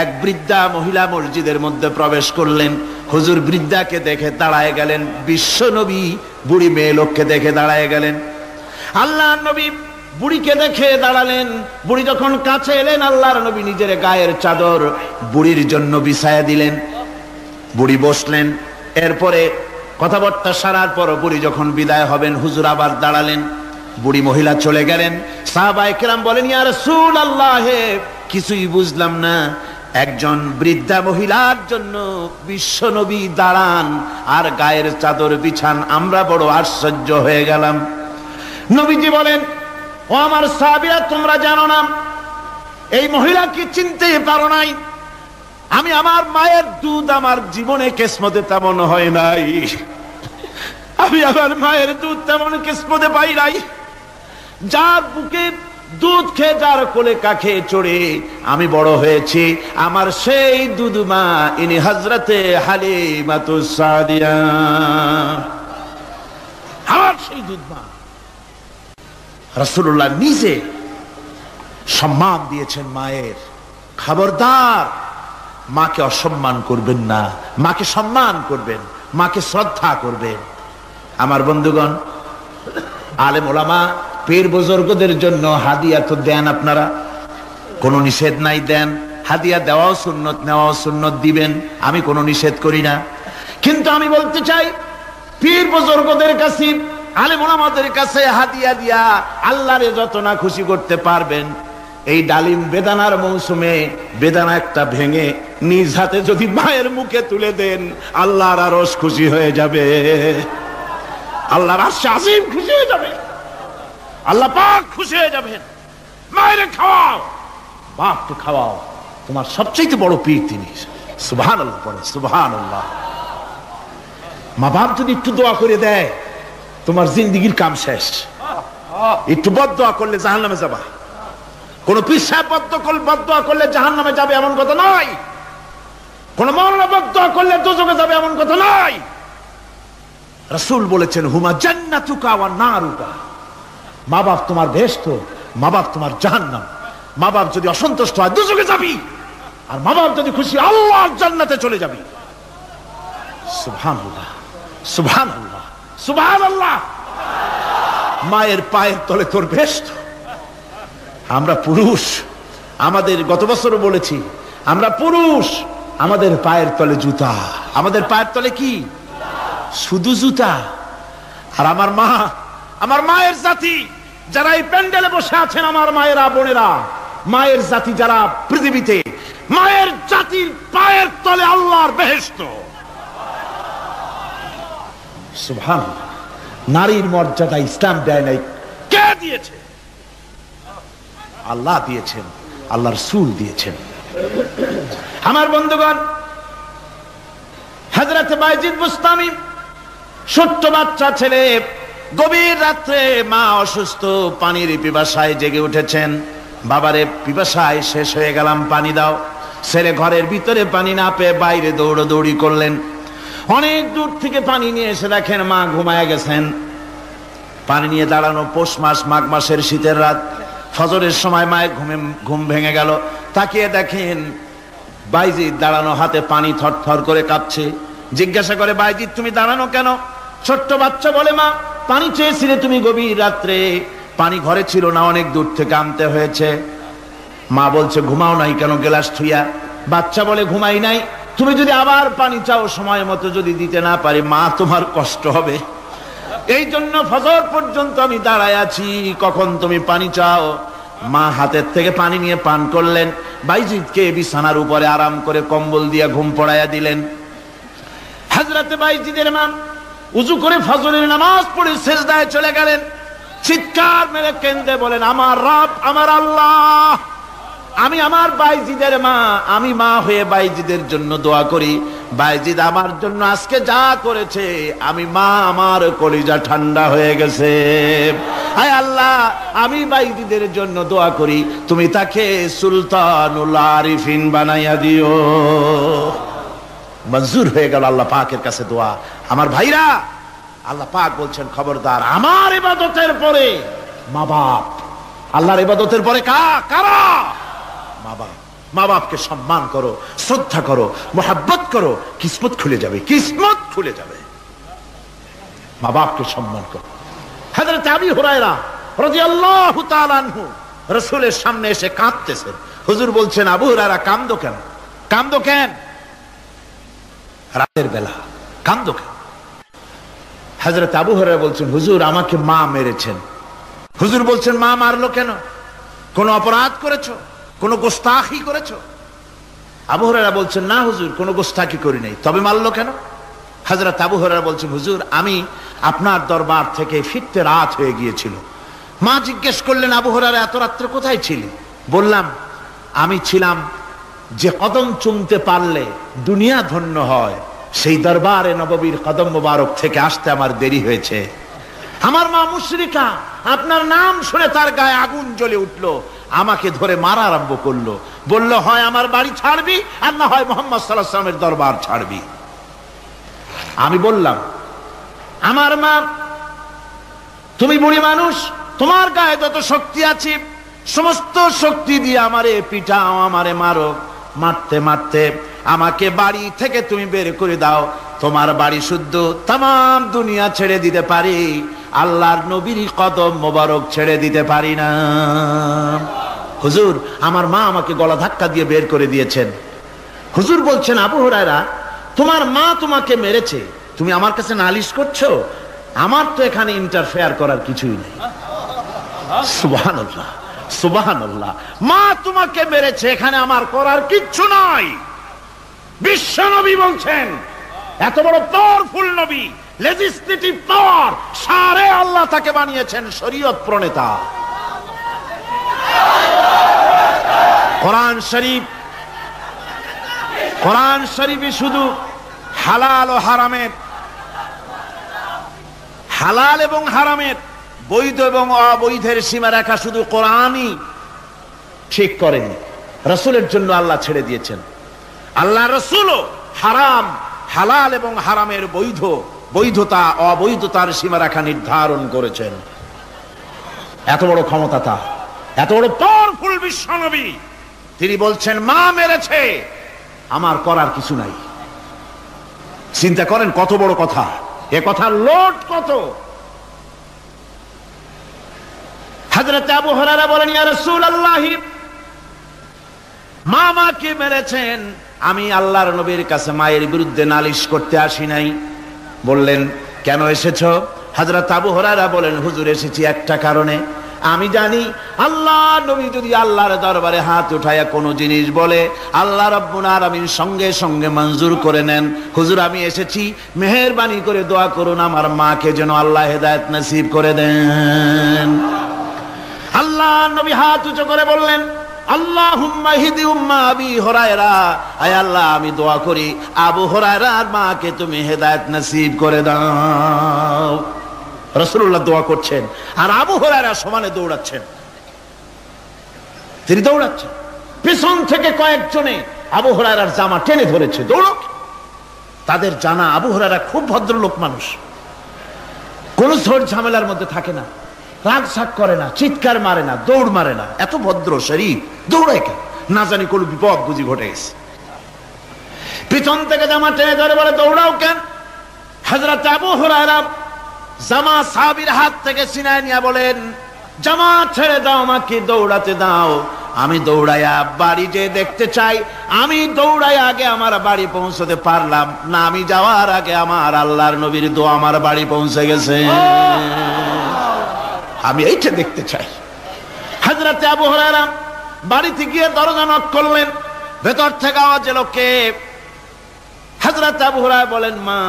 এক বৃদ্ধা মহিলা মসজিদের মধ্যে প্রবেশ করলেন। হুজুর বৃদ্ধাকে দেখে দাঁড়ায় গেলেন, বিশ্বনবী বুড়ি মেয়ে লোককে দেখে দাঁড়ায় গেলেন। আল্লাহর নবী বুড়িকে দেখে দাঁড়ালেন। বুড়ি যখন কাছে এলেন, আল্লাহর নবী নিজের গায়ের চাদর বুড়ির জন্য বিছায়া দিলেন। বুড়ি বসলেন। এরপরে কথাবার্তা সারার পর বুড়ি যখন বিদায় হবেন, হুজুর আবার দাঁড়ালেন। বুড়ি মহিলা চলে গেলেন। সাহাবায়ে কেরাম বলেন, ইয়া রাসূলুল্লাহ, কিছুই বুঝলাম না, একজন বৃদ্ধা মহিলার জন্য বিশ্বনবী দাঁড়ান আর গায়ের চাদর বিছান, আমরা বড় আশ্চর্য হয়ে গেলাম। নবীজি বলেন, ও আমার সাহাবীরা, তোমরা জানো না, এই মহিলাকে চিনতে পারো নাই। আমি আমার মায়ের দুধ আমার জীবনে কিসমতে তেমন হয় নাই। আমি আমার মায়ের দুধ তেমন কিসমতে পাই নাই। যার বুকে দুধ খেয়ে, যার কোলে কাখে চড়ে আমি বড় হয়েছি, আমার সেই দুধ মা, ইনি হযরতে হালিমাতুস সাদিয়া, আমার সেই দুধ মা। রাসূলুল্লাহ নিজে সম্মান দিয়েছেন মায়ের। খবরদার মাকে অসম্মান করবেন না, মাকে সম্মান করবেন, মাকে শ্রদ্ধা করবেন। আমার বন্ধুগণ, আলেম ওলামা পীর বুজুর্গদের জন্য হাদিয়া তো দেন আপনারা, কোনো নিষেধ নাই, দেন। হাদিয়া দেওয়াও সুন্নত, নেওয়াও সুন্নত, দিবেন, আমি কোনো নিষেধ করি না। কিন্তু আমি বলতে চাই, পীর বুজুর্গদের কাছে, আলেম ওলামাদের কাছে হাদিয়া দিয়া আল্লাহরে যত না খুশি করতে পারবেন, এই ডালিম বেদানার মৌসুমে বেদানা একটা ভেঙে নিজ হাতে যদি মায়ের মুখে তুলে দেন, আল্লাহর আরশ খুশি হয়ে যাবে, আল্লাহর আরশ আজিম খুশি হয়ে যাবে, আল্লাহ পাক খুশি হয়ে যাবেন। মায়ের খাওয়াও, বাপকে খাওয়াও, তোমার সবচেয়ে বড় পীর তিনি। সুবহানাল্লাহ পড়ে, সুবহানাল্লাহ। মা বাপ যদি একটু দোয়া করে দেয়, তোমার জিন্দেগির কাম শেষ। একটু বদদোয়া করলে জাহান্নামে যাবা। কোন পীর সাহেব বদদোয়া করলে জাহান্নামে যাবে এমন কথা নয়। কোন মাওলানা বদদোয়া করলে দোজখে যাবে এমন কথা নয়। রাসূল বলেছেন, হুমা জান্নাতুকা ওয়া নারুকা। মা বাপ তোমার বেহেশত, মা বাপ তোমার জাহান্নাম। মা বাপ যদি অসন্তুষ্ট হয়, দোজখে যাবি, আর মা বাপ যদি খুশি, আল্লাহর জান্নাতে চলে যাবি। সুবহানাল্লাহ, সুবহানাল্লাহ, সুবহানাল্লাহ। মায়ের পায়ের তলে তোর বেহেশত। আমরা পুরুষ, আমাদের গত বছরও বলেছি, আমরা পুরুষ, আমাদের পায়ের তলে জুতা। আমাদের পায়ের তলে কি? শুধু জুতা। আর আমার মা, আমার মায়ের জাতি যারা এই প্যান্ডেলে বসে আছেন, আমার মায়েরা, বোনেরা, মায়ের জাতি যারা পৃথিবীতে, মায়ের জাতির পায়ের তলে আল্লাহর বেহেশত। সুবহানাল্লাহ। নারীর মর্যাদা ইসলাম দেয় নাই, কে দিয়েছে? আল্লাহ দিয়েছেন, আল্লাহ রাসূল দিয়েছেন। আমার বন্ধুগণ, হযরত বাইজিদ বুস্তামি ছোট্ট বাচ্চা ছেলে, গভীর রাত্রে মা অসুস্থ, পানির পিপাসায় জেগে উঠেছেন। বাবারে, পিপাসায় শেষ হয়ে গেলাম, পানি দাও। ছেলে ঘরের ভিতরে পানি না পেয়ে বাইরে দৌড়াদৌড়ি করলেন। অনেক দূর থেকে পানি নিয়ে এসে দেখেন মা ঘুমায় গেছেন। পানি নিয়ে দাঁড়ানো, পৌষ মাস, মাঘ মাসের শীতের রাত, ফজরের সময় মায়ের ঘুম ভেঙে গেল। তাকিয়ে দেখেন বাইজিদ দাঁড়ানো, হাতে পানি থরথর করে কাঁপছে। জিজ্ঞাসা করে, বাইজিদ তুমি দাঁড়ানো কেন? ছোট্ট বাচ্চা বলে, মা পানি চেয়েছিলে তুমি গভীর রাত্রে, পানি ঘরে ছিল না, অনেক দূর থেকে আনতে হয়েছে। মা বলছে, ঘুমাও নাই কেন গ্লাস থুইয়া? বাচ্চা বলে, ঘুমাই নাই। তুমি যদি আবার পানি চাও, সময় মতো যদি দিতে না পারি, মা তোমার কষ্ট হবে। এই জন্য ফজর পর্যন্ত আমি দাঁড়ায় আছি, কখন তুমি পানি চাও। মা হাতের থেকে পানি নিয়ে পান করলেন। বাইজিদকে বিছানার উপরে আরাম করে কম্বল দিয়ে ঘুম পড়াইয়া দিলেন। হযরতে বাইজিদের মা উযু করে ফজরের নামাজ পড়ে সিজদায় চলে গেলেন। চিৎকার মেরে কেঁদে বলেন, আমার রব, আমার আল্লাহ, আমি আমার বাইজিদের মা, আমি মা হয়ে বাইজিদের জন্য দোয়া করি। বাইজিদ আমার জন্য আজকে যা করেছে, আমি মা, আমার কলিজা ঠান্ডা হয়ে গেছে। হায় আল্লাহ, আমি বাইজিদের জন্য দোয়া করি, তুমি তাকে সুলতানুল আরিফিন বানাইয়া দিও। মঞ্জুর হয়ে গেল আল্লাহ পাকের কাছে দোয়া। আমার ভাইরা, আল্লাহ পাক বলছেন, খবরদার, আমার ইবাদতের পরে মা বাপ, আল্লাহর ইবাদতের পরে কারা? মা বাপ। মা বাপকে সম্মান করো, শ্রদ্ধা করো, মোহাব্বত করো, কিসমত খুলে যাবে, কিসমত খুলে যাবে। মা বাপকে সম্মান করো। হযরত আবু হুরায়রা রাদিয়াল্লাহু তাআলা আনহু রাসূলের সামনে এসে কাঁদতেছেন। হুজুর বলছেন, আবু হুরায়রা কাঁদো কেন? কাঁদো কেন? রাতের বেলা কাঁদো কেন? হযরত আবু হুরায়রা বলছেন, হুজুর আমাকে মা মেরেছেন। হুজুর বলছেন, মা মারলো কেন? কোন অপরাধ করেছো? কোন গোস্তাখি করেছো? আবু হুরায়রা বলছেন, না হুজুর, কোন গোস্তাখি করি নাই, তবে মারলো কেন? হযরত আবু হুরায়রা বলছেন, হুজুর আমি আপনার দরবার থেকে ফিরতে রাত হয়ে গিয়েছিল। মা জিজ্ঞেস করলেন, আবু হুরায়রা এত রাত্রে কোথায় ছিলি? বললাম, আমি ছিলাম যে কদম চুমতে পারলে দুনিয়া ধন্য হয়, সেই দরবারে নববীর কদম মোবারক থেকে আসতে আমার দেরি হয়েছে। আমার মা মুশরিকা, আপনার নাম শুনে তার গায়ে আগুন জ্বলে উঠলো, আমাকে ধরে মারা আরম্ভ করলো। বলল, হয় আমার বাড়ি ছাড়বি, আর না হয় মুহাম্মদ সাল্লাল্লাহু আলাইহি ওয়াসাল্লামের দরবার ছাড়বি। আমি বললাম, আমার মা, তুমি বুড়ি মানুষ, তোমার গায়ে যত শক্তি আছে সমস্ত শক্তি দিয়ে আমারে পিটাও, আমারে মারো। মারতে মারতে আমাকে বাড়ি থেকে তুমি বের করে দাও। তোমার বাড়ি শুদ্ধ, তাম দুনিয়া ছেড়ে দিতে পারি, আল্লাহর নবীর কদম মোবারক ছেড়ে দিতে পারি না। হুজুর, আমার মা আমাকে গলা ধাক্কা দিয়ে বের করে দিয়েছেন। হুজুর বলছেন, আবু হুরায়রা, তোমার মা তোমাকে মেরেছে, তুমি আমার কাছে নালিশ করছো? আমার তো এখানে ইন্টারফেয়ার করার কিছুই নেই। সুবহানাল্লাহ, সুবহানাল্লাহ। মা তোমাকে মেরেছে, এখানে আমার করার কিচ্ছু নাই। বিশ্ব নবী বলছেন, এত বড় পাওয়ারফুল নবী, লেজিসলেটিভ পাওয়ার, সারে আল্লাহ তাকে বানিয়েছেন শরীয়ত প্রণেতা। কোরআন শরীফ, কোরআন শরীফে শুধু হালাল ও হারামের, হালাল এবং হারামের, বৈধ এবং অবৈধের সীমারেখা শুধু কোরআনই ঠিক করেনি, রাসূলের জন্য আল্লাহ ছেড়ে দিয়েছেন। আল্লাহ রাসূলও হারাম, হালাল এবং হারামের বৈধ, বৈধতা অবৈধতার সীমারেখা নির্ধারণ করেছেন। এত বড় ক্ষমতা তার, এত বড় পাওয়ারফুল বিশ্বনবী, তিনি বলছেন, মা মেরেছে, আমার করার কিছু নাই। চিন্তা করেন কত বড় কথা, এ কথার লোড কত। হযরত আবু হুরায়রা বলেন, ইয়া রাসূলুল্লাহ, মা মাকে মেরেছেন, আমি আল্লাহর নবীর কাছে মায়ের বিরুদ্ধে নালিশ করতে আসি নাই। বললেন, কেন এসেছো? হযরত আবু হুরায়রা বলেন, হুজুর এসেছি একটা কারণে, আমি জানি আল্লাহ নবী যদি আল্লাহর দরবারে হাত উঠায়া কোনো জিনিস বলে, আল্লাহ রাব্বুল আলামিন সঙ্গে সঙ্গে মঞ্জুর করে নেন। হুজুর আমি এসেছি, মেহেরবানি করে দোয়া করুন আমার মাকে যেন আল্লাহ হেদায়েত নসিব করে দেন। আল্লাহ নবী হাত উঁচু করে বললেন, আল্লাহুম্মা হিদি উম্মা আবি হুরায়রা, আয় আল্লাহ আমি দোয়া করি আবু হুরায়রার মাকে তুমি হেদায়েত নসিব করে দাও। রাসূলুল্লাহ দোয়া করছেন, আর আবু হুরায়রা সমানে দৌড়াচ্ছেন। তিনি দৌড়াচ্ছেন, পিছন থেকে কয়েকজনে আবু হুরায়রার জামা টেনে ধরেছে, দৌড়ো। তাদের জানা আবু হুরায়রা খুব ভদ্রলোক মানুষ, কোন ঝড় ঝামেলার মধ্যে থাকে না, রাগ শাক করে না, চিৎকার মারে না, দৌড় মারে না, এত ভদ্র শরীফ, দৌড়ায় কেন? না জানি কোন বিপদ বুঝি ঘটে গেছে। পিছন থেকে জামা টেনে ধরে বলে, দৌড়াও কেন? হযরত আবু হুরায়রা জামা সাহাবীর হাত থেকে ছিনায় নিয়ে বলেন, জামা ছেড়ে দাও, আমাকে দৌড়াতে দাও। আমি দৌড়াইয়া বাড়ি যে দেখতে চাই, আমি দৌড়াই আগে আমার বাড়ি পৌঁছতে পারলাম না, আমি যাওয়ার আগে আমার আল্লাহর নবীর দোয়া আমার বাড়ি পৌঁছে গেছে, আমি এইটা দেখতে চাই। হযরত আবু হুরায়রা বাড়িতে গিয়ে দরজা নক করলেন, ভেতর থেকে আওয়াজ এলো, কে? হযরত আবু হুরায়রা বলেন, মা,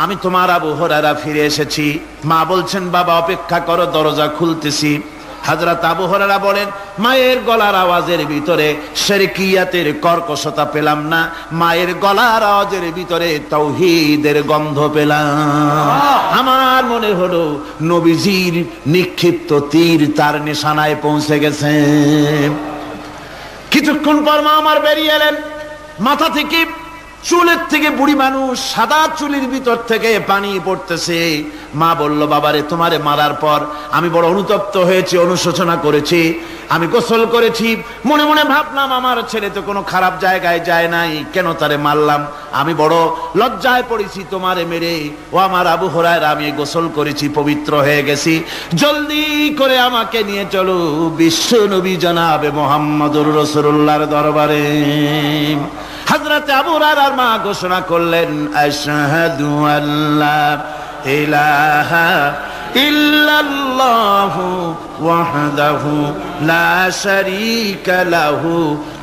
আমি তোমার আবু হুরায়রা ফিরে এসেছি। মা বলছেন, বাবা অপেক্ষা করো, দরজা খুলতেছি। হযরত আবু হুরায়রা বলেন, মায়ের গলার আওয়াজের ভিতরে শিরকিয়াতের কর্কশতা পেলাম না, মায়ের গলার আওয়াজের ভিতরে তাওহীদের গন্ধ পেলাম। আমার মনে হলো নবীজির নিক্ষিপ্ত তীর তার নিশানায় পৌঁছে গেছে। কিছুক্ষণ পর মা আমার বেরিয়ে এলেন, মাথা থেকে চুলের থেকে বুড়ি মানুষ, সাদা চুলের ভিতর থেকে পানি পড়তেছে। মা বলল, বাবারে, তোমারে মারার পর আমি বড় অনুতপ্ত হয়েছি, অনুশোচনা করেছি, আমি গোসল করেছি, মনে মনে ভাবলাম আমার ছেলে তো কোনো খারাপ জায়গায় যায় নাই, কেন তারে মারলাম? আমি বড় লজ্জায় পড়েছি তোমারে মেরে। ও আমার আবু হুরায়রা, আমি গোসল করেছি, পবিত্র হয়ে গেছি, জলদি করে আমাকে নিয়ে চলো বিশ্ব নবী জনাবে মুহাম্মদুর রাসূলুল্লাহর দরবারে। হযরত আবু হুরায়রার মা ঘোষণা করলেন, আশহাদু আল্লা ইলাহা ইল্লাল্লাহু ওয়াহদাহু লা শারীকা লাহু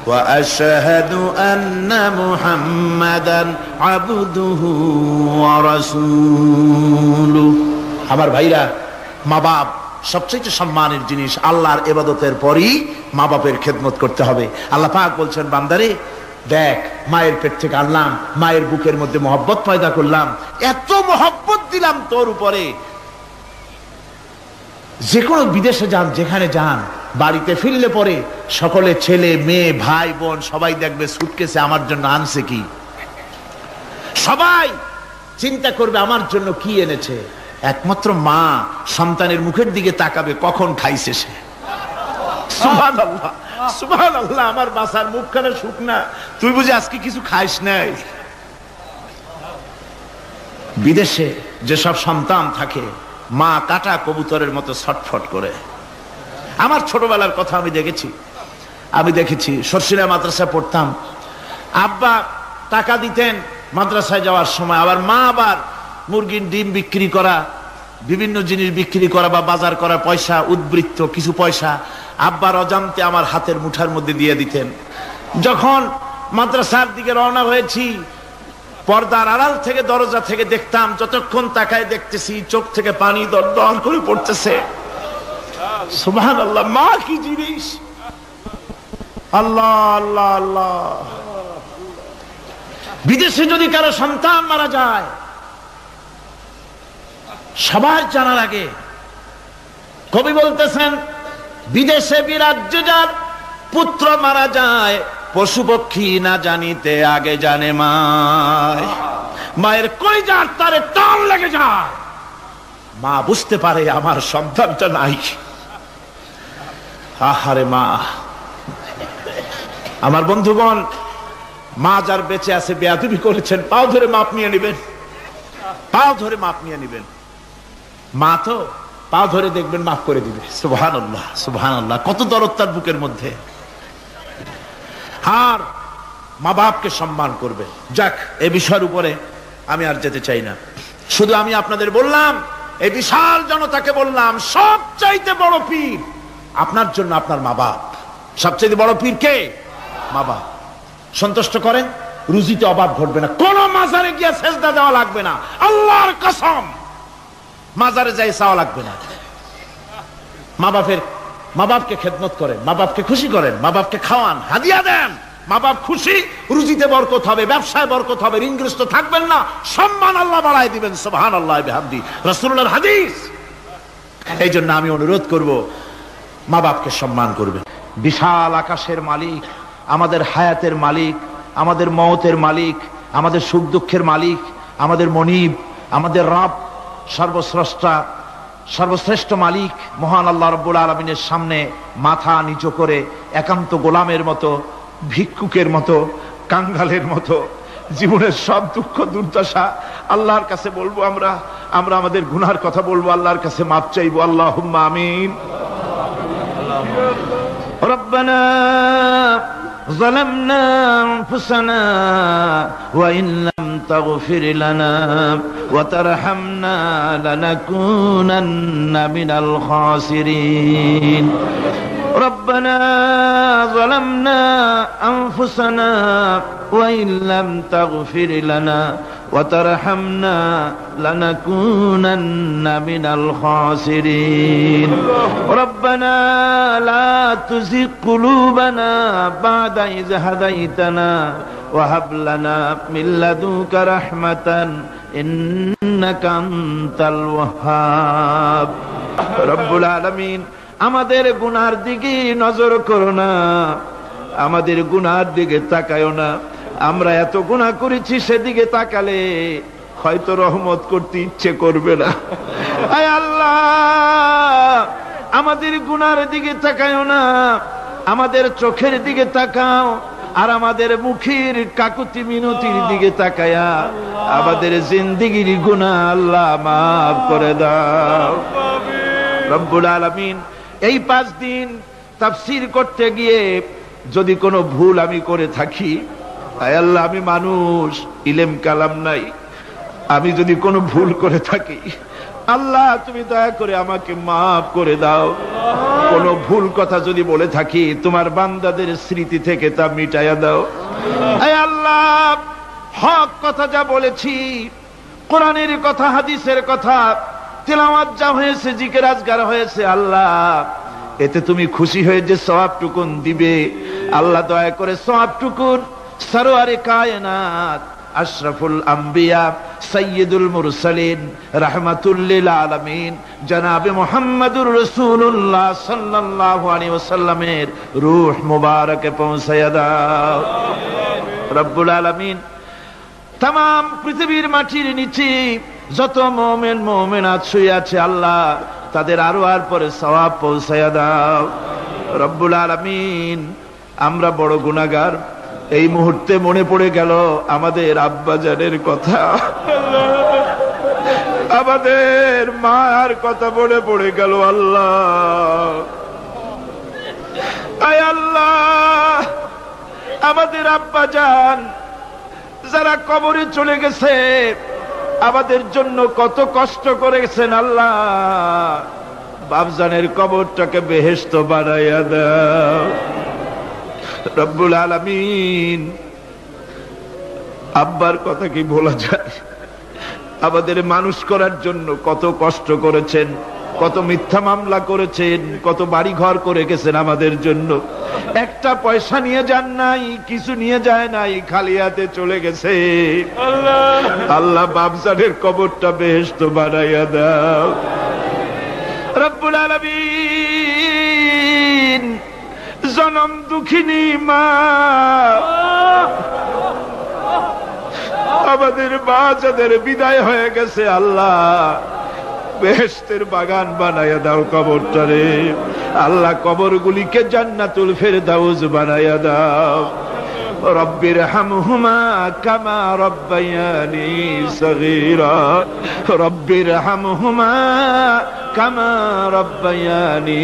ওয়া আশহাদু আন্না মুহাম্মাদান আবদুহু ওয়া রাসূলুহু। আমার ভাইরা, মা বাপ সবচেয়ে সম্মানের জিনিস। আল্লাহর ইবাদতের পরই মা বাপের খেদমত করতে হবে। আল্লাহ পাক বলছেন, বান্দারে দেখ, মায়ের পেট থেকে আনলাম, মায়ের বুকের মধ্যে মহব্বত পয়দা করলাম, এত মহব্বত দিলাম তোর উপরে, যে কোনো বিদেশে যান, যেখানে যান, বাড়িতে ফিরলে পরে সকলে, ছেলে মেয়ে ভাই বোন সবাই দেখবে সুটকেসে আমার জন্য আনছে কি, সবাই চিন্তা করবে আমার জন্য কি এনেছে। একমাত্র মা সন্তানের মুখের দিকে তাকাবে, কখন খাইছে সে। সুবহানাল্লাহ, সুবহানাল্লাহ, আমার বাসার মুখখানা শুকনা, তুই বুঝি আজকে কিছু খাইস নাই। বিদেশে যেসব সন্তান থাকে, মা কাটা কবুতরের মতো ছটফট করে। আমার ছোটবেলার কথা আমি দেখেছি সরসিনা মাদ্রাসায় পড়তাম, আব্বা টাকা দিতেন মাদ্রাসায় যাওয়ার সময়, আবার মা আবার মুরগির ডিম বিক্রি করা, বিভিন্ন জিনিস বিক্রি করা বা বাজার করার পয়সা, উদ্বৃত্ত কিছু পয়সা আব্বার অজান্তে আমার হাতের মুঠার মধ্যে দিয়ে দিতেন। যখন মাদ্রাসার দিকে রওনা হয়েছি, পর্দার আড়াল থেকে দরজা থেকে দেখতাম, যতক্ষণ তাকায় দেখতেছি চোখ থেকে পানি দরদর করে পড়তেছে। সুবহানাল্লাহ, মা কি জিনিস! আল্লাহ আল্লাহ আল্লাহ। বিদেশে যদি কারো সন্তান মারা যায়, সবার জানার আগে কবি বলতেছেন, বিদেশে বিরাজ্য যার পুত্র মারা যায়, পশু পক্ষী না জানিতে আগে জানে মায়। মায়ের কলিজার তারে টান লেগে যায়, মা বুঝতে পারে আমার সন্তানটা নাই। আহারে মা! আমার বন্ধুগণ, মা যার বেঁচে আছে বেয়াদবি করেছেন, পাও ধরে মাপ নিয়ে নেবেন, পাও ধরে মাপ নিয়ে নেবেন। মা তো পাও ধরে দেখবেন মাফ করে দিবে। সুবহানাল্লাহ, সুবহানাল্লাহ, কত দরদ তার বুকের মধ্যে। আর মা বাপকে সম্মান করবে। যাক, এই বিষয়ের উপরে আমি আর যেতে চাই না, শুধু আমি আপনাদের বললাম, এই বিশাল জনতাকে বললাম, সবচাইতে বড় পীর আপনার জন্য আপনার মা বাপ। সবচাইতে বড় পীর কে? মা বাপ। সন্তুষ্ট করেন, রুজিতে অভাব ঘটবে না, কোন মাজারে গিয়ে সেজদা দেওয়া লাগবে না, আল্লাহর কসম, মাজারে যাই চাওয়া লাগবে না। মা বাপকে খেদমত করেন, মা বাপকে খুশি করেন, মা বাপকে খাওয়ান, হাদিয়া দেন, মা বাপ খুশি, রুজিতে বরকত হবে, ব্যবসায় বরকত হবে, ঋণগ্রস্ত থাকবেন না, সম্মান আল্লাহ বাড়ায় দিবেন। সুবহানাল্লাহ বিহামদি। রাসূলুল্লাহর হাদিস, এই জন্য আমি অনুরোধ করব, মা বাপকে সম্মান করবেন। বিশাল আকাশের মালিক, আমাদের হায়াতের মালিক, আমাদের মওতের মালিক, আমাদের সুখ দুঃখের মালিক, আমাদের মনিব, আমাদের রব, সর্বস্রষ্টা, সর্বশ্রেষ্ঠ মালিক মহান আল্লাহ রাব্বুল আলামিনের সামনে মাথা নিচু করে একান্ত গোলামের মতো, ভিক্ষুকের মতো, কাঙ্গালের মতো জীবনের সব দুঃখ দুর্দশা আল্লাহর কাছে বলবো। আমরা আমাদের গুনার কথা বলবো, আল্লাহর কাছে মাপ চাইবো। আল্লাহুম্মা আমিন। রব্বানা ظلمنا أنفسنا وإن لم تغفر لنا وترحمنا لنكونن من الخاسرين ربنا ظلمنا أنفسنا وإن لم تغفر لنا وترحمنا لنكونن من الخاسرين ربنا لا تزغ قلوبنا بعد إذ هديتنا وهب لنا من لدنك رحمة إنك أنت الوهاب رب العالمين আমাদের গুনার দিকে নজর করো না, আমাদের গুনার দিকে তাকায়ো না। আমরা এত গুনাহ করেছি, সেদিকে তাকালে হয়তো রহমত করতে ইচ্ছে করবে না। আয় আল্লাহ, আমাদের গুনার দিকে তাকায়ো না, আমাদের চোখের দিকে তাকাও, আর আমাদের মুখের কাকুতি মিনতির দিকে তাকায়া আমাদের জিন্দেগির গুনাহ আল্লাহ মাফ করে দাও। রব্বুল আলামিন, এই 5 দিন তাফসীর করতে গিয়ে যদি কোনো ভুল আমি করে থাকি, আয় আল্লাহ, আমি মানুষ, ইলম কালাম নাই, আমি যদি কোনো ভুল করে থাকি আল্লাহ তুমি দয়া করে আমাকে মাফ করে দাও। কোনো ভুল কথা যদি বলে থাকি তোমার বান্দাদের স্মৃতি থেকে তা মিটাইয়া দাও। আয় আল্লাহ, হক কথা যা বলেছি, কোরআনের কথা, হাদিসের কথা, তেলাওয়াত যা হয়েছে, জিকির আজকার হয়েছে, আল্লাহ এতে তুমি খুশি হয়ে যে সওয়াবটুকুন দিবে, আল্লাহ দয়া করে সওয়াবটুকুন সরওয়ারে কায়নাত, আশরাফুল আম্বিয়া, সাইয়্যিদুল মুরসালিন, রাহমাতুল লিল আলামিন জনাবে মুহাম্মদুর রাসূলুল্লাহ সাল্লাল্লাহু আলাইহি ওয়াসাল্লামের রূহ মুবারকে পৌঁছায়া দাও। রব্বুল আলামিন, तमाम পৃথিবীর মাটির নিচে যত মুমিন মুমিনাত শুয়ে আছে আল্লাহ তাদের আরওয়ার পরে সওয়াব পৌঁছায়া দাও। রব্বুল আলামিন, আমরা বড় গুনাহগার। এই মুহূর্তে মনে পড়ে গেল আমাদের আব্বাজানের কথা, আমাদের মার কথা মনে পড়ে গেল। আল্লাহ, আয় আল্লাহ, আমাদের আব্বাজান যারা কবরে চলে গেছে আমাদের জন্য কত কষ্ট করেছেন। আল্লাহ, বাপজানের কবরটাকে বেহেশত বানাইয়া দাও। রব্বুল আলামিন, আব্বার কথা কি বলা যায়? আমাদের মানুষ করার জন্য কত কষ্ট করেছেন, কত মিথ্যা মামলা করেছেন, কত বাড়ি ঘর করে গেছেন আমাদের জন্য। একটা পয়সা নিয়ে যান নাই, কিছু নিয়ে যায় নাই, খালি হাতে চলে গেছে। আল্লাহ, বাপজানের কবরটা বেহেশত বানাইয়া দাও। রব্বুল আলামিন, জনম দুঃখিনী মা, আমাদের মা যাদের বিদায় হয়ে গেছে আল্লাহ বেহেশতের বাগান বানাইয়া দাও কবরটারে। আল্লাহ, কবরগুলিকে জান্নাতুল ফেরদাউস বানাইয়া দাও। রব্বির হামহুমা কামা রব্বায়ানি সগীরা, রব্বির হামহুমা কামা রব্বায়ানি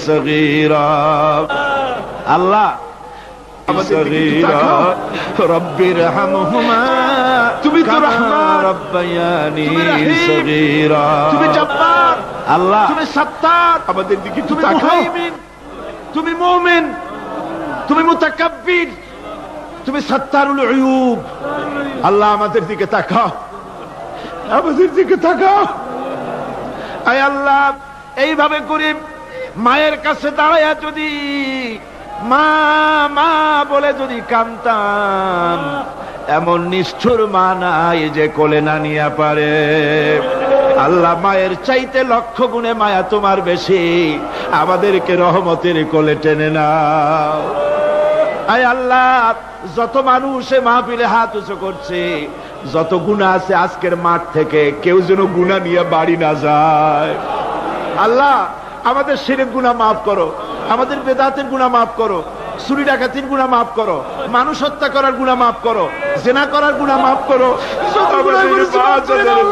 সগীরা। আল্লাহ, রব্বির হামহুমা, তুমি তো রহমান, রব্বায়ানি সগীরা, তুমি জব্বার আল্লাহ, তুমি সত্তার, আমাদের দিকে তুমি মুহাইমিন, তুমি মুমিন, তুমি মুতাকাব্বির, তুমি সত্তারুল উয়ুব। আল্লাহ, আমাদের দিকে তাকাও, আমাদের দিকে তাকাও। আয় আল্লাহ, এইভাবে করে মায়ের কাছে দাঁড়ায়া যদি মা মা বলে যদি কাঁদতাম, এমন নিষ্ঠুর মা নাই যে কোলে না নিয়ে পারে। আল্লাহ মায়ের চাইতে লক্ষ গুণে মায়া তোমার বেশি, আমাদেরকে রহমতের কোলে টেনে নাও। আয় আল্লাহ, যত মানুষ এ মাহফিলে হাত উঁচু করছে, যত গুনাহ আছে আজকের মাঠ থেকে কেউ যেন গুনাহ নিয়ে বাড়ি না যায়। আল্লাহ আমাদের শিরক গুনাহ মাফ করো, আমাদের বেদাতের গুনাহ মাফ করো, চুরি ডাকাতির গুনাহ মাফ করো, মানুষ হত্যা করার গুনাহ মাফ করো, জিনা করার গুনাহ মাফ করো।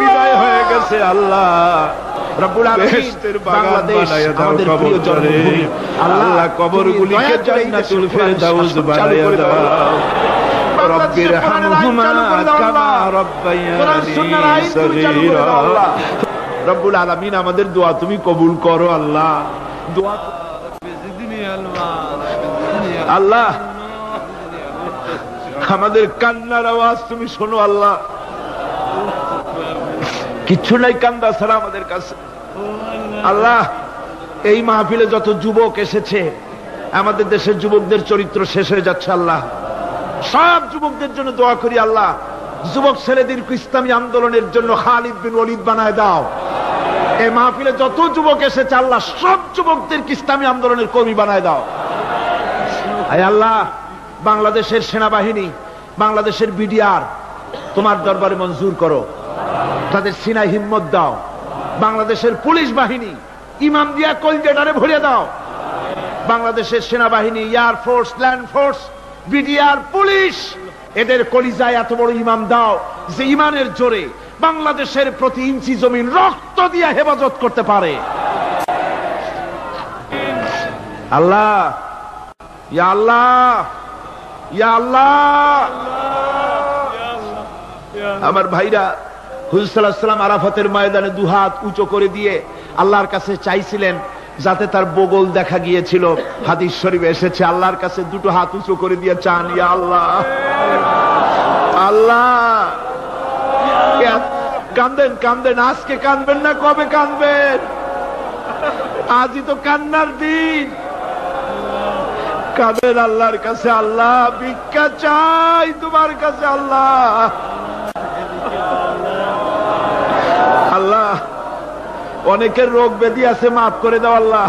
বিদায় হয়ে গেছে আল্লাহ রব্বুল আলামিন, বাংলাদেশ আমাদের প্রিয় জন্মভূমি, আল্লাহ কবরগুলিকে জান্নাতুল ফেরদাউস বানায়া দাও। রব্বিরহামহুমা কামা রাব্বায়ানি সগীরা। রব্বুল আলামিন আমাদের দোয়া তুমি কবুল করো আল্লাহ। দোয়া আল্লাহ, আমাদের কান্নার আওয়াজ তুমি শোনো আল্লাহ। কিচ্ছু নাই কান্দা ছাড়া আমাদের কাছে। আল্লাহ এই মাহফিলে যত যুবক এসেছে, আমাদের দেশের যুবকদের চরিত্র শেষ হয়ে যাচ্ছে আল্লাহ। সব যুবকদের জন্য দোয়া করি আল্লাহ, যুবক ছেলেদের ইসলামী আন্দোলনের জন্য খালিদ বিন ওয়ালিদ বানায় দাও। এই মাহফিলে যত যুবক এসেছে আল্লাহ, সব যুবকদের ইসলামী আন্দোলনের কর্মী বানায় দাও। আয় আল্লাহ, বাংলাদেশের সেনাবাহিনী, বাংলাদেশের বিডিআর তোমার দরবারে মঞ্জুর করো, তাদের সিনায় হিম্মত দাও। বাংলাদেশের পুলিশ বাহিনী ইমাম দিয়া কলজেটারে ভরে দাও। বাংলাদেশের সেনাবাহিনী, air force, land force, BDR, police, এদের কলিজায় এত বড় ইমাম দাও যে ইমানের জোরে বাংলাদেশের প্রতি ইঞ্চি জমিন রক্ত দিয়ে হেফাজত করতে পারে। আল্লাহ, ইয়া আল্লাহ, ইয়া আল্লাহ। আমার ভাইরা হুজুর সাল্লাল্লাহু আলাইহি ওয়াসাল্লাম আরাফাতের ময়দানে দুহাত উঁচু করে দিয়ে আল্লাহর কাছে চাইছিলেন যাতে তার বগল দেখা গিয়েছিল। হাদিস শরীফে এসেছে, আল্লাহর কাছে দুটো হাত উঁচু করে দিয়ে চান, ইয়া আল্লাহ। আল্লাহ কান্দেন, কান্দেন, আজকে কাঁদবেন না, কবে কাঁদবেন? আজই তো কান্নার দিন। কাঁদেন আল্লাহর কাছে, আল্লাহ ভিক্ষা চাই তোমার কাছে আল্লাহ। আল্লাহ অনেকের রোগ ব্যাধি আছে, মাফ করে দাও আল্লাহ।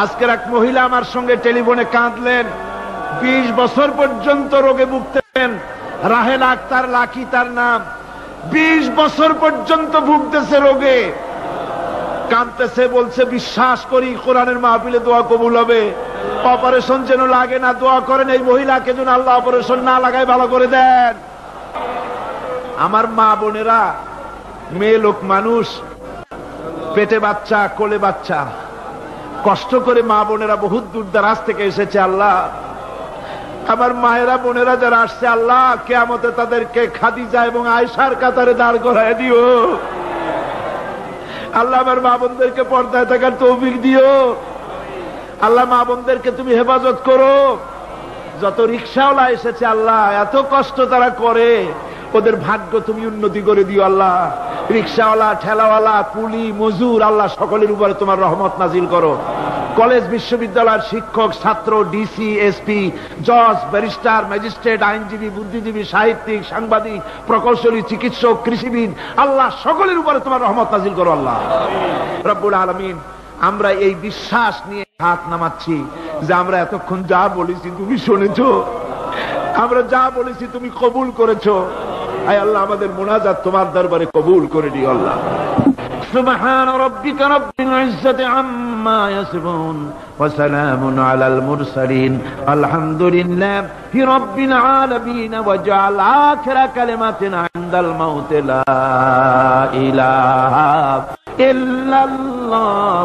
আজকের এক মহিলা আমার সঙ্গে টেলিফোনে কাঁদলেন, 20 বছর পর্যন্ত রোগে ভুগতেন। রাহেলা আক্তার লাকি তার নাম। 20 বছর পর্যন্ত ভুগতেছে রোগে, কাঁদতেছে, বলছে বিশ্বাস করি কোরআনের মাহফিলে দোয়া কবুল হবে, অপারেশন যেন লাগে না, দোয়া করেন এই মহিলাকে যেন আল্লাহ অপারেশন না লাগায় ভালো করে দেন। আমার মা বোনেরা, মেয়ে লোক মানুষ, পেটে বাচ্চা, কোলে বাচ্চা, কষ্ট করে মা বোনেরা বহুত দূর দারাজ থেকে এসেছে আল্লাহ। আমার মায়েরা বোনেরা যারা আসছে আল্লাহ, কিয়ামতে তাদেরকে খাদিজা এবং আয়েশার কাতারে দাঁড় করায় দিও আল্লাহ। আমার মা বোনদেরকে পর্দায় থাকার তৌফিক দিও আল্লাহ। মা বোনদেরকে তুমি হেফাজত করো। যত রিকশাওয়ালা এসেছে আল্লাহ, এত কষ্ট তারা করে, ওদের ভাগ্য তুমি উন্নতি করে দিও আল্লাহ। রিকশাওয়ালা, ঠেলাওয়ালা, কুলি, মজুর, আল্লাহ সকলের উপরে তোমার রহমত নাজিল করো। কলেজ বিশ্ববিদ্যালয়ের শিক্ষক, ছাত্র, ডিসি, এসপি, জজ, ব্যারিস্টার, ম্যাজিস্ট্রেট, আইনজীবী, বুদ্ধিজীবী, সাহিত্যিক, সাংবাদিক, প্রকৌশলী, চিকিৎসক, কৃষিবিদ, আল্লাহ সকলের উপরে তোমার রহমত নাজিল করো আল্লাহ রব্বুল আলামিন। আমরা এই বিশ্বাস নিয়ে হাত নামাচ্ছি যে আমরা এতক্ষণ যা বলেছি তুমি শুনেছো, আমরা যা বলেছি তুমি কবুল করেছো। আয় আল্লাহ, আমাদের মুনাজাত তোমার দরবারে কবুল করে দিও আল্লাহ। সুবহান রাব্বিকা রাব্বিল ইজ্জাতি আম্মা ইয়াসিফুন ওয়া সালামুন আলাল মুরসালিন আলহামদুলিল্লাহি রাব্বিল আলামিন ওয়া জাআল আখিরা কালিমাতিনা ইনদাল মাউত লা ইলাহা ইল্লাল্লাহ।